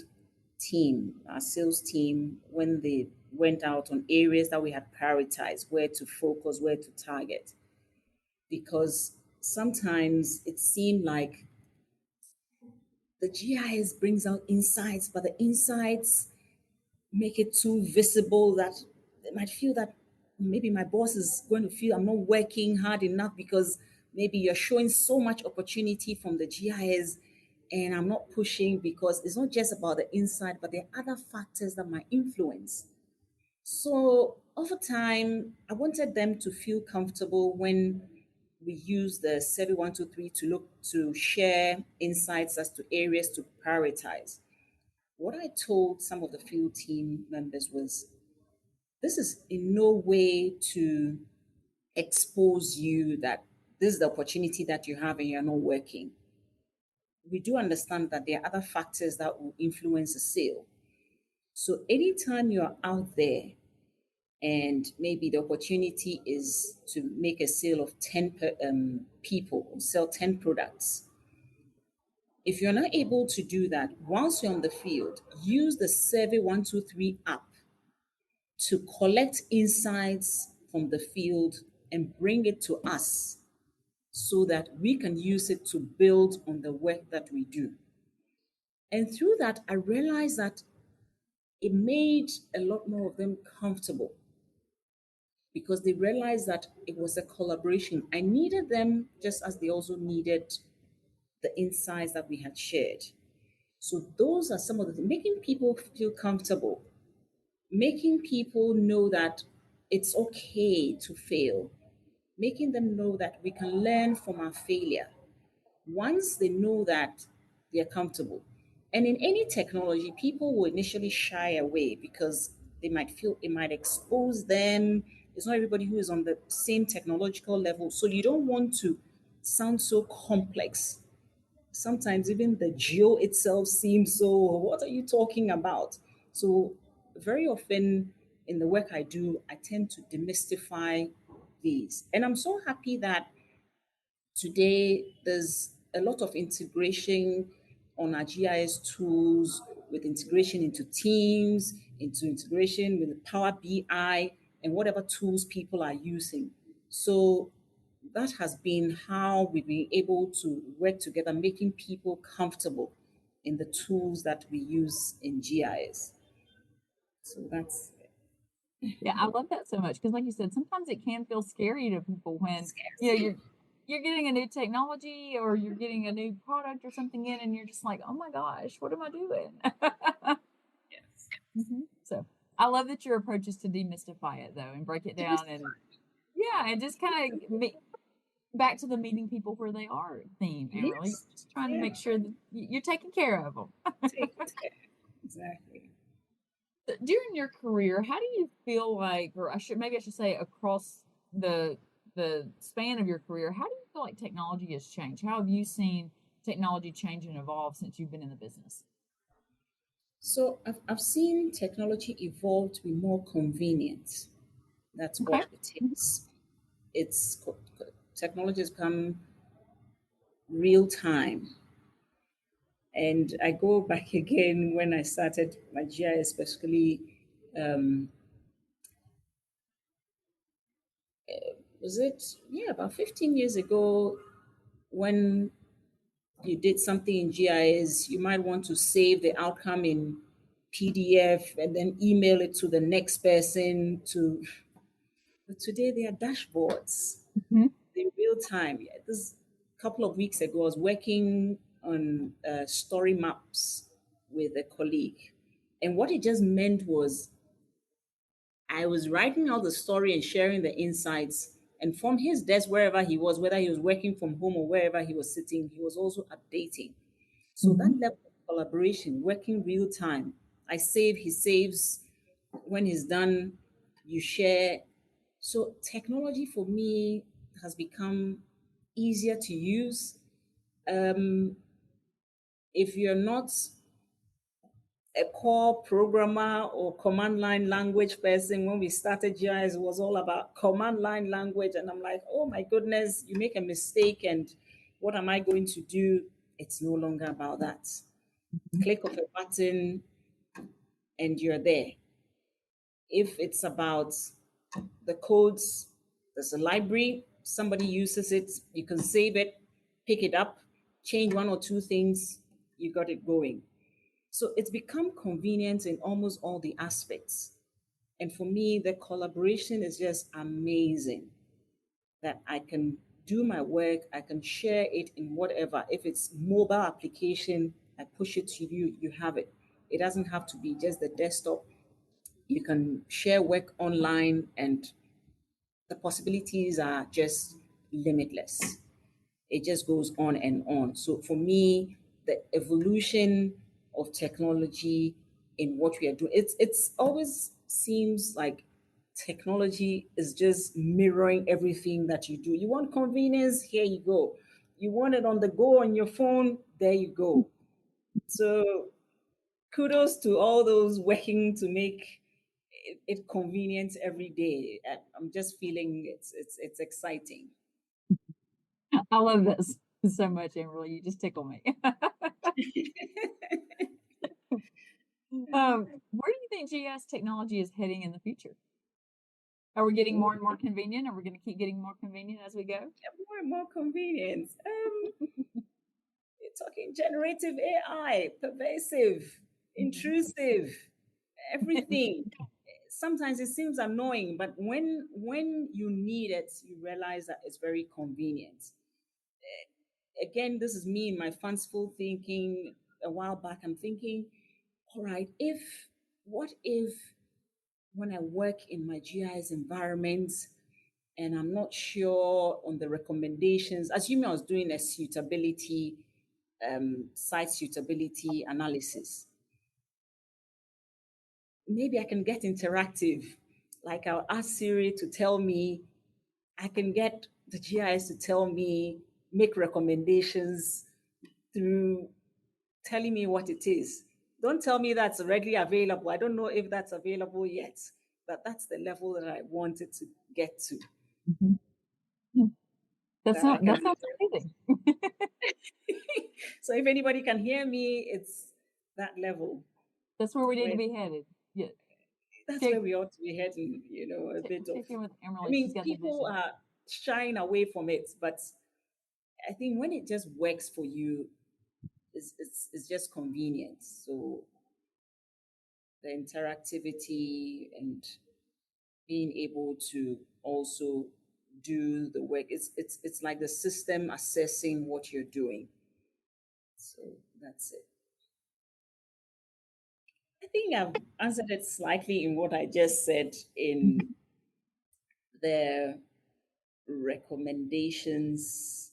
team, our sales team, when they went out on areas that we had prioritized, where to focus, where to target. Because sometimes it seemed like the GIS brings out insights, but the insights make it too visible that they might feel that maybe my boss is going to feel I'm not working hard enough because maybe you're showing so much opportunity from the GIS and I'm not pushing because it's not just about the insight, but there are other factors that might influence. So over time, I wanted them to feel comfortable when we use the 7123 to look to share insights as to areas to prioritize. What I told some of the field team members was this is in no way to expose you that this is the opportunity that you have and you're not working. We do understand that there are other factors that will influence the sale. So anytime you're out there and maybe the opportunity is to make a sale of 10 people or sell 10 products, if you're not able to do that, once you're on the field, use the Survey 123 app to collect insights from the field and bring it to us so that we can use it to build on the work that we do. And through that, I realized that it made a lot more of them comfortable because they realized that it was a collaboration. I needed them just as they also needed the insights that we had shared. So those are some of the things, making people feel comfortable, making people know that it's okay to fail, making them know that we can learn from our failure. Once they know that, they're comfortable. And in any technology, people will initially shy away because they might feel it might expose them. It's not everybody who is on the same technological level. So you don't want to sound so complex. Sometimes even the geo itself seems so, what are you talking about? So very often in the work I do, I tend to demystify these. And I'm so happy that today there's a lot of integration on our GIS tools with integration into Teams, into integration with Power BI and whatever tools people are using. So that has been how we've been able to work together, making people comfortable in the tools that we use in GIS. So that's Yeah, I love that so much because, like you said, sometimes it can feel scary to people when you know you're getting a new technology or you're getting a new product or something in, and you're just like, oh my gosh, what am I doing? yes. So I love that your approach is to demystify it though and break it down and yeah, and just kind of back to the meeting people where they are theme, Amerley. Yes. Just trying to Yeah. make sure that you're taking care of them. Take care. Exactly. During your career, how do you feel like, or I should say, across the the span of your career, how do you feel like technology has changed? How have you seen technology change and evolve since you've been in the business? So I've seen technology evolve to be more convenient. That's Okay. what it is. Technology has become real time. And I go back again when I started my GIS, especially, um, was it, yeah, about 15 years ago when you did something in GIS, you might want to save the outcome in PDF and then email it to the next person to, but today they are dashboards Mhm. in real time. Yeah, this couple of weeks ago, I was working on story maps with a colleague. And what it just meant was I was writing out the story and sharing the insights. And from his desk, wherever he was, whether he was working from home or wherever he was sitting, he was also updating. So that Mhm. level of collaboration, working real time. I save, he saves. When he's done, you share. So technology for me has become easier to use. Um, if you're not a core programmer or command line language person, when we started GIS, it was all about command line language. And I'm like, oh my goodness, you make a mistake and what am I going to do? It's no longer about that. Click of a button, and you're there. If it's about the codes, there's a library, somebody uses it, you can save it, pick it up, change one or two things, you got it going. So it's become convenient in almost all the aspects. And for me, the collaboration is just amazing that I can do my work, I can share it in whatever. If it's mobile application, I push it to you, you have it. It doesn't have to be just the desktop. You can share work online, and the possibilities are just limitless. It just goes on and on. So for me, the evolution of technology in what we are doing, it's always seems like technology is just mirroring everything that you do. You want convenience, here you go. You want it on the go on your phone, there you go. So kudos to all those working to make it convenient every day. I'm just feeling it's exciting. I love this so much, Amerley. You just tickle me. Where do you think GIS technology is heading in the future? Are we getting more and more convenient? Are we going to keep getting more convenient as we go? More and more convenience. You're talking generative AI, pervasive, intrusive, everything. Sometimes it seems annoying, but when you need it, you realize that it's very convenient. Again, this is me in my fanciful thinking. A while back, I'm thinking, all right, if what if when I work in my GIS environment and I'm not sure on the recommendations, assuming I was doing a suitability, site suitability analysis, maybe I can get interactive. Like I'll ask Siri to tell me, I can get the GIS to tell me, make recommendations through telling me what it is. Don't tell me that's readily available. I don't know if that's available yet, but that's the level that I wanted to get to. Mhm. That I That can. sounds amazing. So if anybody can hear me, it's that level. That's where we need to Where be headed. Yeah. that's Check where we ought to be heading. A bit of. check in with I Amerley. She's mean, got the people vision. are shying away from it, but I think when it just works for you, it's just convenient. So the interactivity and being able to also do the work, it's like the system assessing what you're doing. So that's it. I think I've answered it slightly in what I just said in the recommendations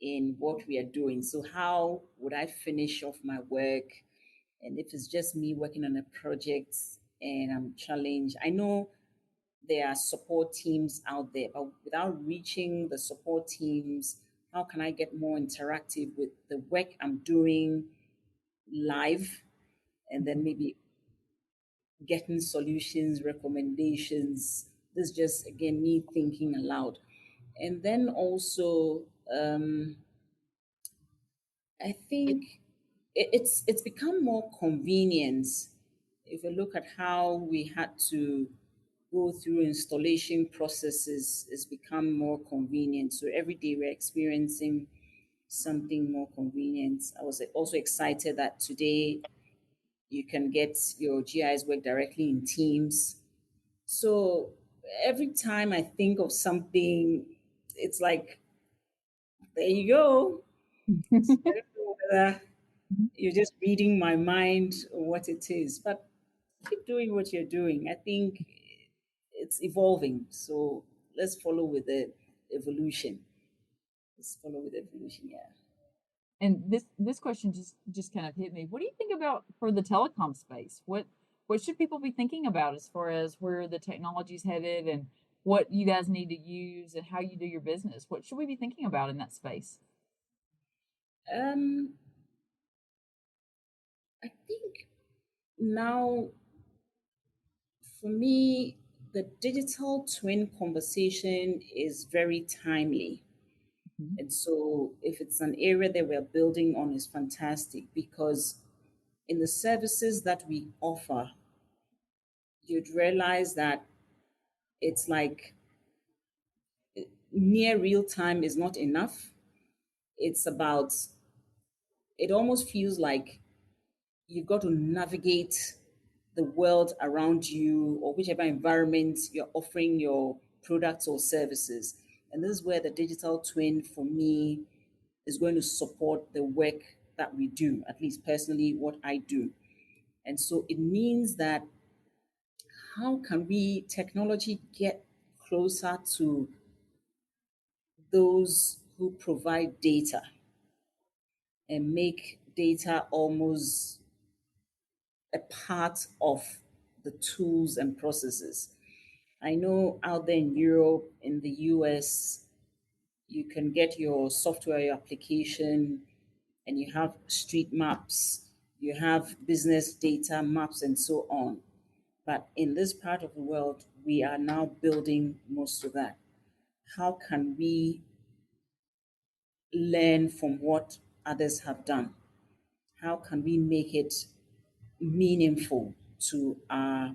in what we are doing. So how would I finish off my work? And if it's just me working on a project and I'm challenged, I know there are support teams out there, but without reaching the support teams, how can I get more interactive with the work I'm doing live, and then maybe getting solutions, recommendations? This is just again me thinking aloud. And then also, I think it's become more convenient. If you look at how we had to go through installation processes, it's become more convenient. So every day we're experiencing something more convenient. I was also excited that today you can get your GIS work directly in Teams. So every time I think of something, it's like, there you go. So I don't know whether you're just reading my mind or what it is, but keep doing what you're doing. I think it's evolving. So let's follow with the evolution. Let's follow with evolution, yeah. And this question just kind of hit me. What do you think about for the telecom space? What should people be thinking about as far as where the technology's headed and what you guys need to use and how you do your business? What should we be thinking about in that space? Um, I think now for me, the digital twin conversation is very timely. Mhm. And so if it's an area that we're building on is fantastic because in the services that we offer, you'd realize that it's like near real time is not enough. It's about, it almost feels like you've got to navigate the world around you or whichever environment you're offering your products or services. And this is where the digital twin for me is going to support the work that we do, at least personally, what I do. And so it means that how can we, technology, get closer to those who provide data and make data almost a part of the tools and processes. I know out there in Europe, in the US, you can get your software, your application, and you have street maps, you have business data maps, and so on. But in this part of the world, we are now building most of that. How can we learn from what others have done? How can we make it meaningful to our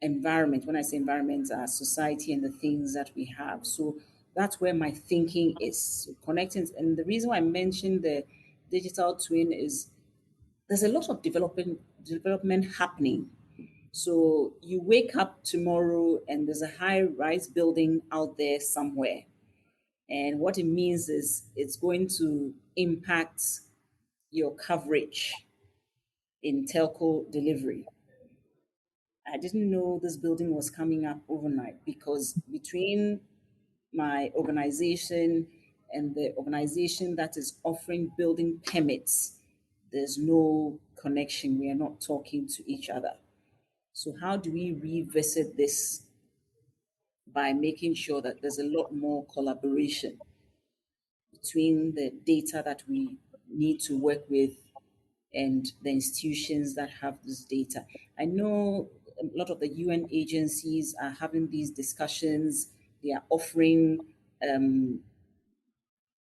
environment? When I say environment, our society and the things that we have. So that's where my thinking is. So connecting, and the reason why I mentioned the digital twin is there's a lot of development happening. So you wake up tomorrow and there's a high rise building out there somewhere. And what it means is it's going to impact your coverage in telco delivery. I didn't know this building was coming up overnight because between my organization and the organization that is offering building permits, there's no connection. We are not talking to each other. So, how do we revisit this by making sure that there's a lot more collaboration between the data that we need to work with and the institutions that have this data? I know a lot of the UN agencies are having these discussions. They are offering um,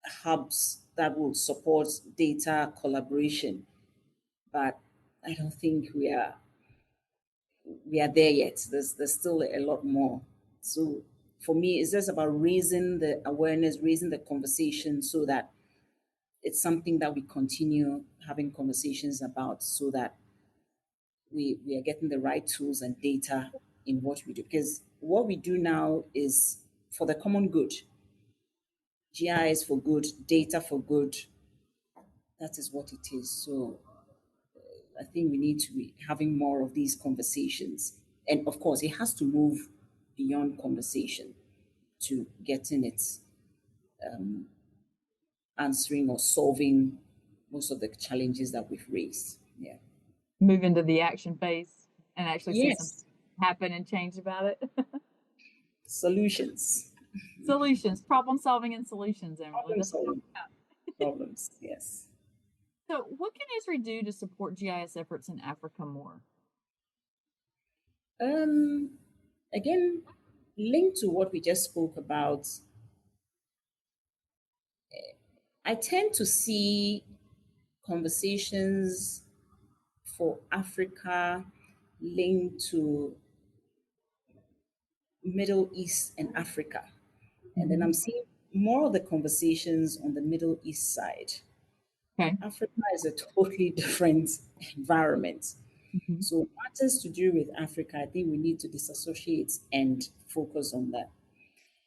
hubs that will support data collaboration, but I don't think we are there yet. There's still a lot more. So for me, it's just about raising the awareness, raising the conversation so that it's something that we continue having conversations about so that we are getting the right tools and data in what we do. Because what we do now is for the common good. GIS for good, data for good. That is what it is. So I think we need to be having more of these conversations. And of course, it has to move beyond conversation to getting it answering or solving most of the challenges that we've raised. Yeah. Move into the action phase and actually see something Yes. happen and change about it. Solutions. Solutions, problem solving and solutions, Emily. Problem That's what solving problems. Yes. so what can Esri do to support GIS efforts in Africa more? Um, Again, linked to what we just spoke about, I tend to see conversations for Africa linked to Middle East and Africa. And then Mhm. I'm seeing more of the conversations on the Middle East side. Okay. Africa is a totally different environment. Mhm. So, matters to do with Africa, I think we need to disassociate and focus on that.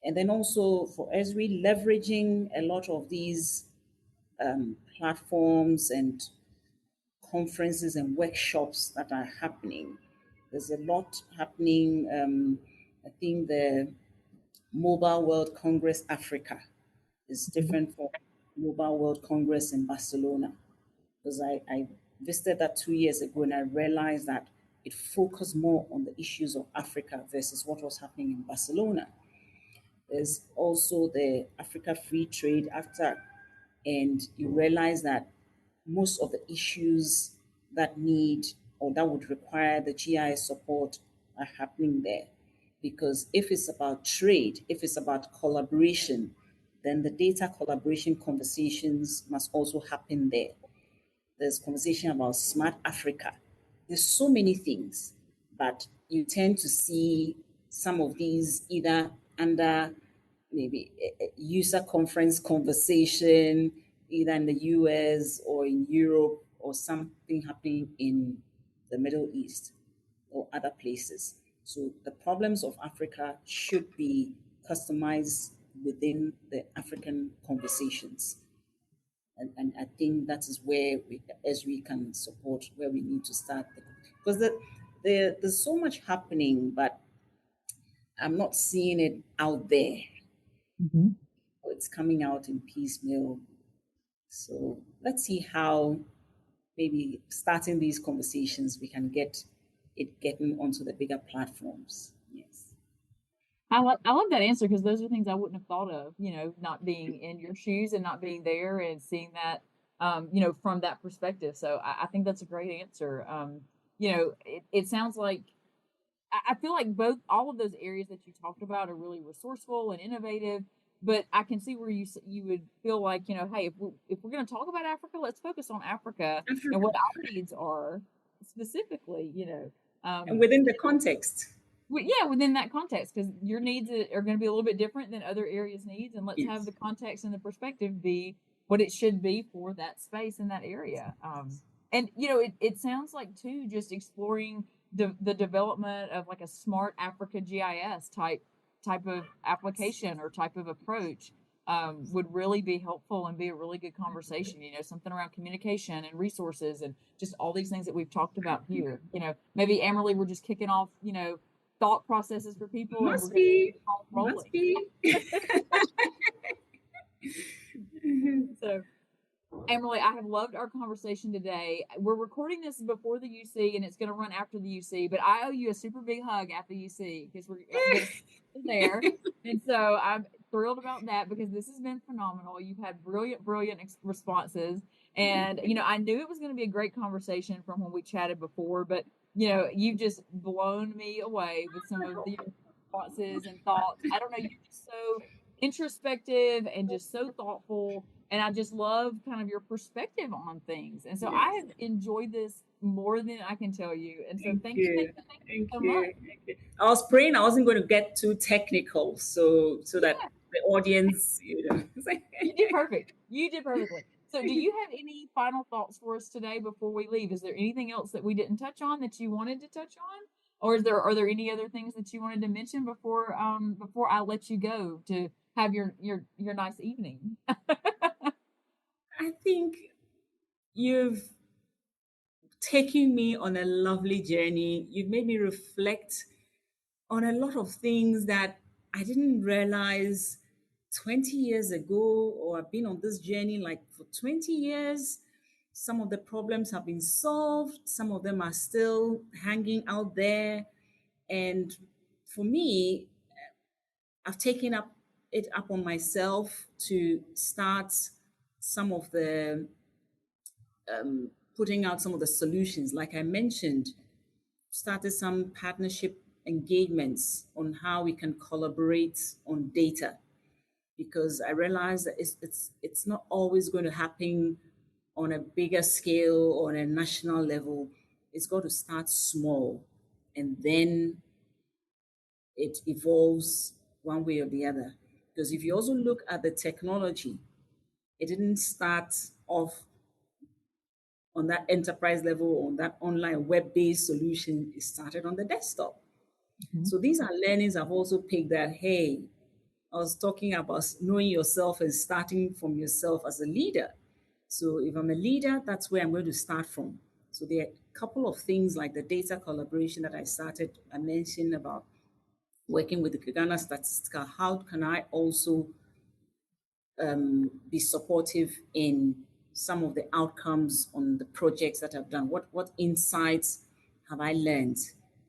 And then also for Esri, leveraging a lot of these platforms and conferences and workshops that are happening. There's a lot happening. I think the Mobile World Congress Africa is Mhm. different from Mobile World Congress in Barcelona because I visited that 2 years ago and I realized that it focused more on the issues of Africa versus what was happening in Barcelona. There's also the Africa Free Trade After, and you realize that most of the issues that need or that would require the GIS support are happening there. Because if it's about trade, if it's about collaboration, then the data collaboration conversations must also happen there. there's conversation about smart Africa. There's so many things, but you tend to see some of these either under maybe a user conference conversation, either in the US or in Europe, or something happening in the Middle East or other places. So the problems of Africa should be customized within the African conversations. And I think that is where we, as we can support, where we need to start. Because there's so much happening, but I'm not seeing it out there. Mm-hmm. It's coming out in piecemeal. So let's see how maybe starting these conversations, we can get it getting onto the bigger platforms. Yes. I love that answer because those are things I wouldn't have thought of, not being in your shoes and not being there and seeing that, from that perspective. So I think that's a great answer. It sounds like I feel like all of those areas that you talked about are really resourceful and innovative. But I can see where you would feel like, hey, if we're going to talk about Africa, let's focus on Africa and what our needs are specifically, And within the context. within that context, because your needs are going to be a little bit different than other areas' needs, and let's have the context and the perspective be what it should be for that space in that area. And it sounds like too, just exploring the development of like a smart Africa GIS type of application or type of approach would really be helpful and be a really good conversation. Something around communication and resources and just all these things that we've talked about here. Maybe Amerley, we're just kicking off thought processes for people. Must be. So, Amerley, I have loved our conversation today. We're recording this before the UC, and it's going to run after the UC. But I owe you a super big hug at the UC because we're there, and so I'm thrilled about that because this has been phenomenal. You've had brilliant responses, and I knew it was going to be a great conversation from when we chatted before, but you've just blown me away with some of the responses and thoughts. I don't know, you're just so introspective and just so thoughtful, and I just love kind of your perspective on things. And so I have enjoyed this more than I can tell you. And so thank you so much. I was praying I wasn't going to get too technical, so that the audience, You did perfect. You did perfectly. So do you have any final thoughts for us today before we leave? Is there anything else that we didn't touch on that you wanted to touch on? Or are there any other things that you wanted to mention before I let you go to have your nice evening? I think you've taken me on a lovely journey. You've made me reflect on a lot of things that I didn't realize 20 years ago, or I've been on this journey like for 20 years. Some of the problems have been solved, some of them are still hanging out there. And for me, I've taken it up on myself to start some of the putting out some of the solutions. Like I mentioned, started some partnership engagements on how we can collaborate on data, because I realize that it's not always going to happen on a bigger scale or on a national level. It's got to start small, and then it evolves one way or the other. Because if you also look at the technology, it didn't start off on that enterprise level, on that online web-based solution. It started on the desktop. Mm-hmm. So these are learnings I've also picked that, hey, I was talking about knowing yourself and starting from yourself as a leader. So if I'm a leader, that's where I'm going to start from. So there are a couple of things like the data collaboration that I mentioned about working with the Ghana Statistical. How can I also be supportive in some of the outcomes on the projects that I've done? What insights have I learned,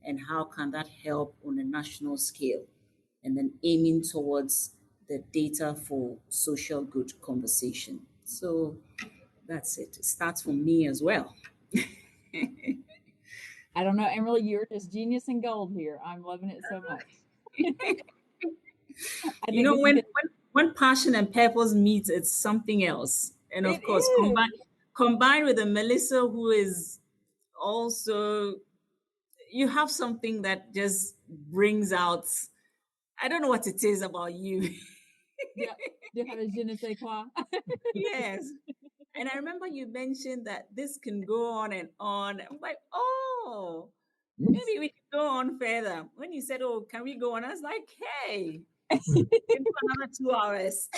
and how can that help on a national scale? And then aiming towards the data for social good conversation. So that's it. It starts from me as well. I don't know, Emily, you're just genius and gold here. I'm loving it so much. When passion and purpose meet, it's something else. And of course, combined with a Melissa who is also, you have something that just brings out, I don't know what it is about you. Yeah, you have a je ne sais quoi. Yes. And I remember you mentioned that this can go on and on. I'm like, oh, maybe we can go on further. When you said, oh, can we go on? I was like, hey, we can do another 2 hours.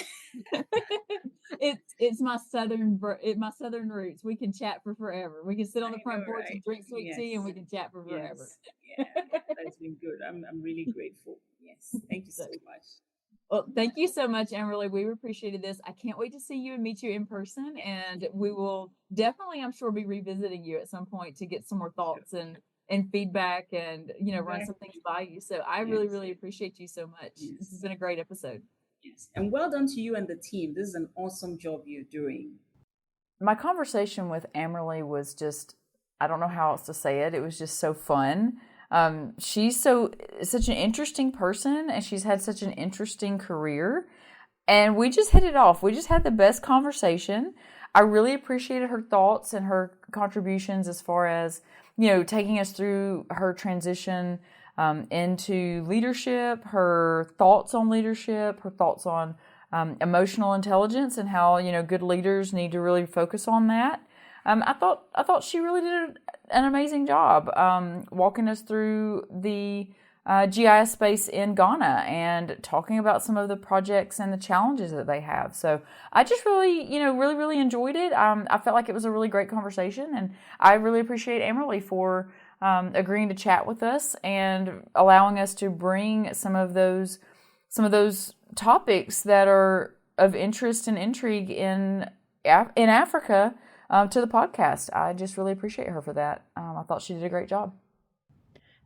It's my my southern roots. We can chat for forever. We can sit on I the front know, porch and right? drink sweet tea, and we Yes. can chat for forever. Yes. Yeah. That's been good. I'm really grateful. Yes. Thank you so much. Well, thank you so much, Amerley. We appreciated this. I can't wait to see you and meet you in person, and we will definitely, I'm sure, be revisiting you at some point to get some more thoughts and feedback, and run some things by you. So I really, Yes. really appreciate you so much. Yes. This has been a great episode. Yes. And well done to you and the team. This is an awesome job you're doing. My conversation with Amerley was just, I don't know how else to say it. It was just so fun. She's such an interesting person, and she's had such an interesting career. And we just hit it off. We just had the best conversation. I really appreciated her thoughts and her contributions as far as, taking us through her transition into leadership, her thoughts on leadership, her thoughts on emotional intelligence, and how good leaders need to really focus on that. I thought she really did an amazing job walking us through the GIS space in Ghana and talking about some of the projects and the challenges that they have. So I just really, really enjoyed it. I felt like it was a really great conversation, and I really appreciate Amerley for agreeing to chat with us and allowing us to bring some of those topics that are of interest and intrigue in Africa to the podcast. I just really appreciate her for that. I thought she did a great job.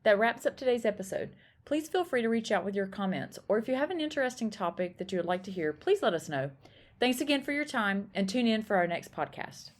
That wraps up today's episode. Please feel free to reach out with your comments, or if you have an interesting topic that you would like to hear, please let us know. Thanks again for your time, and tune in for our next podcast.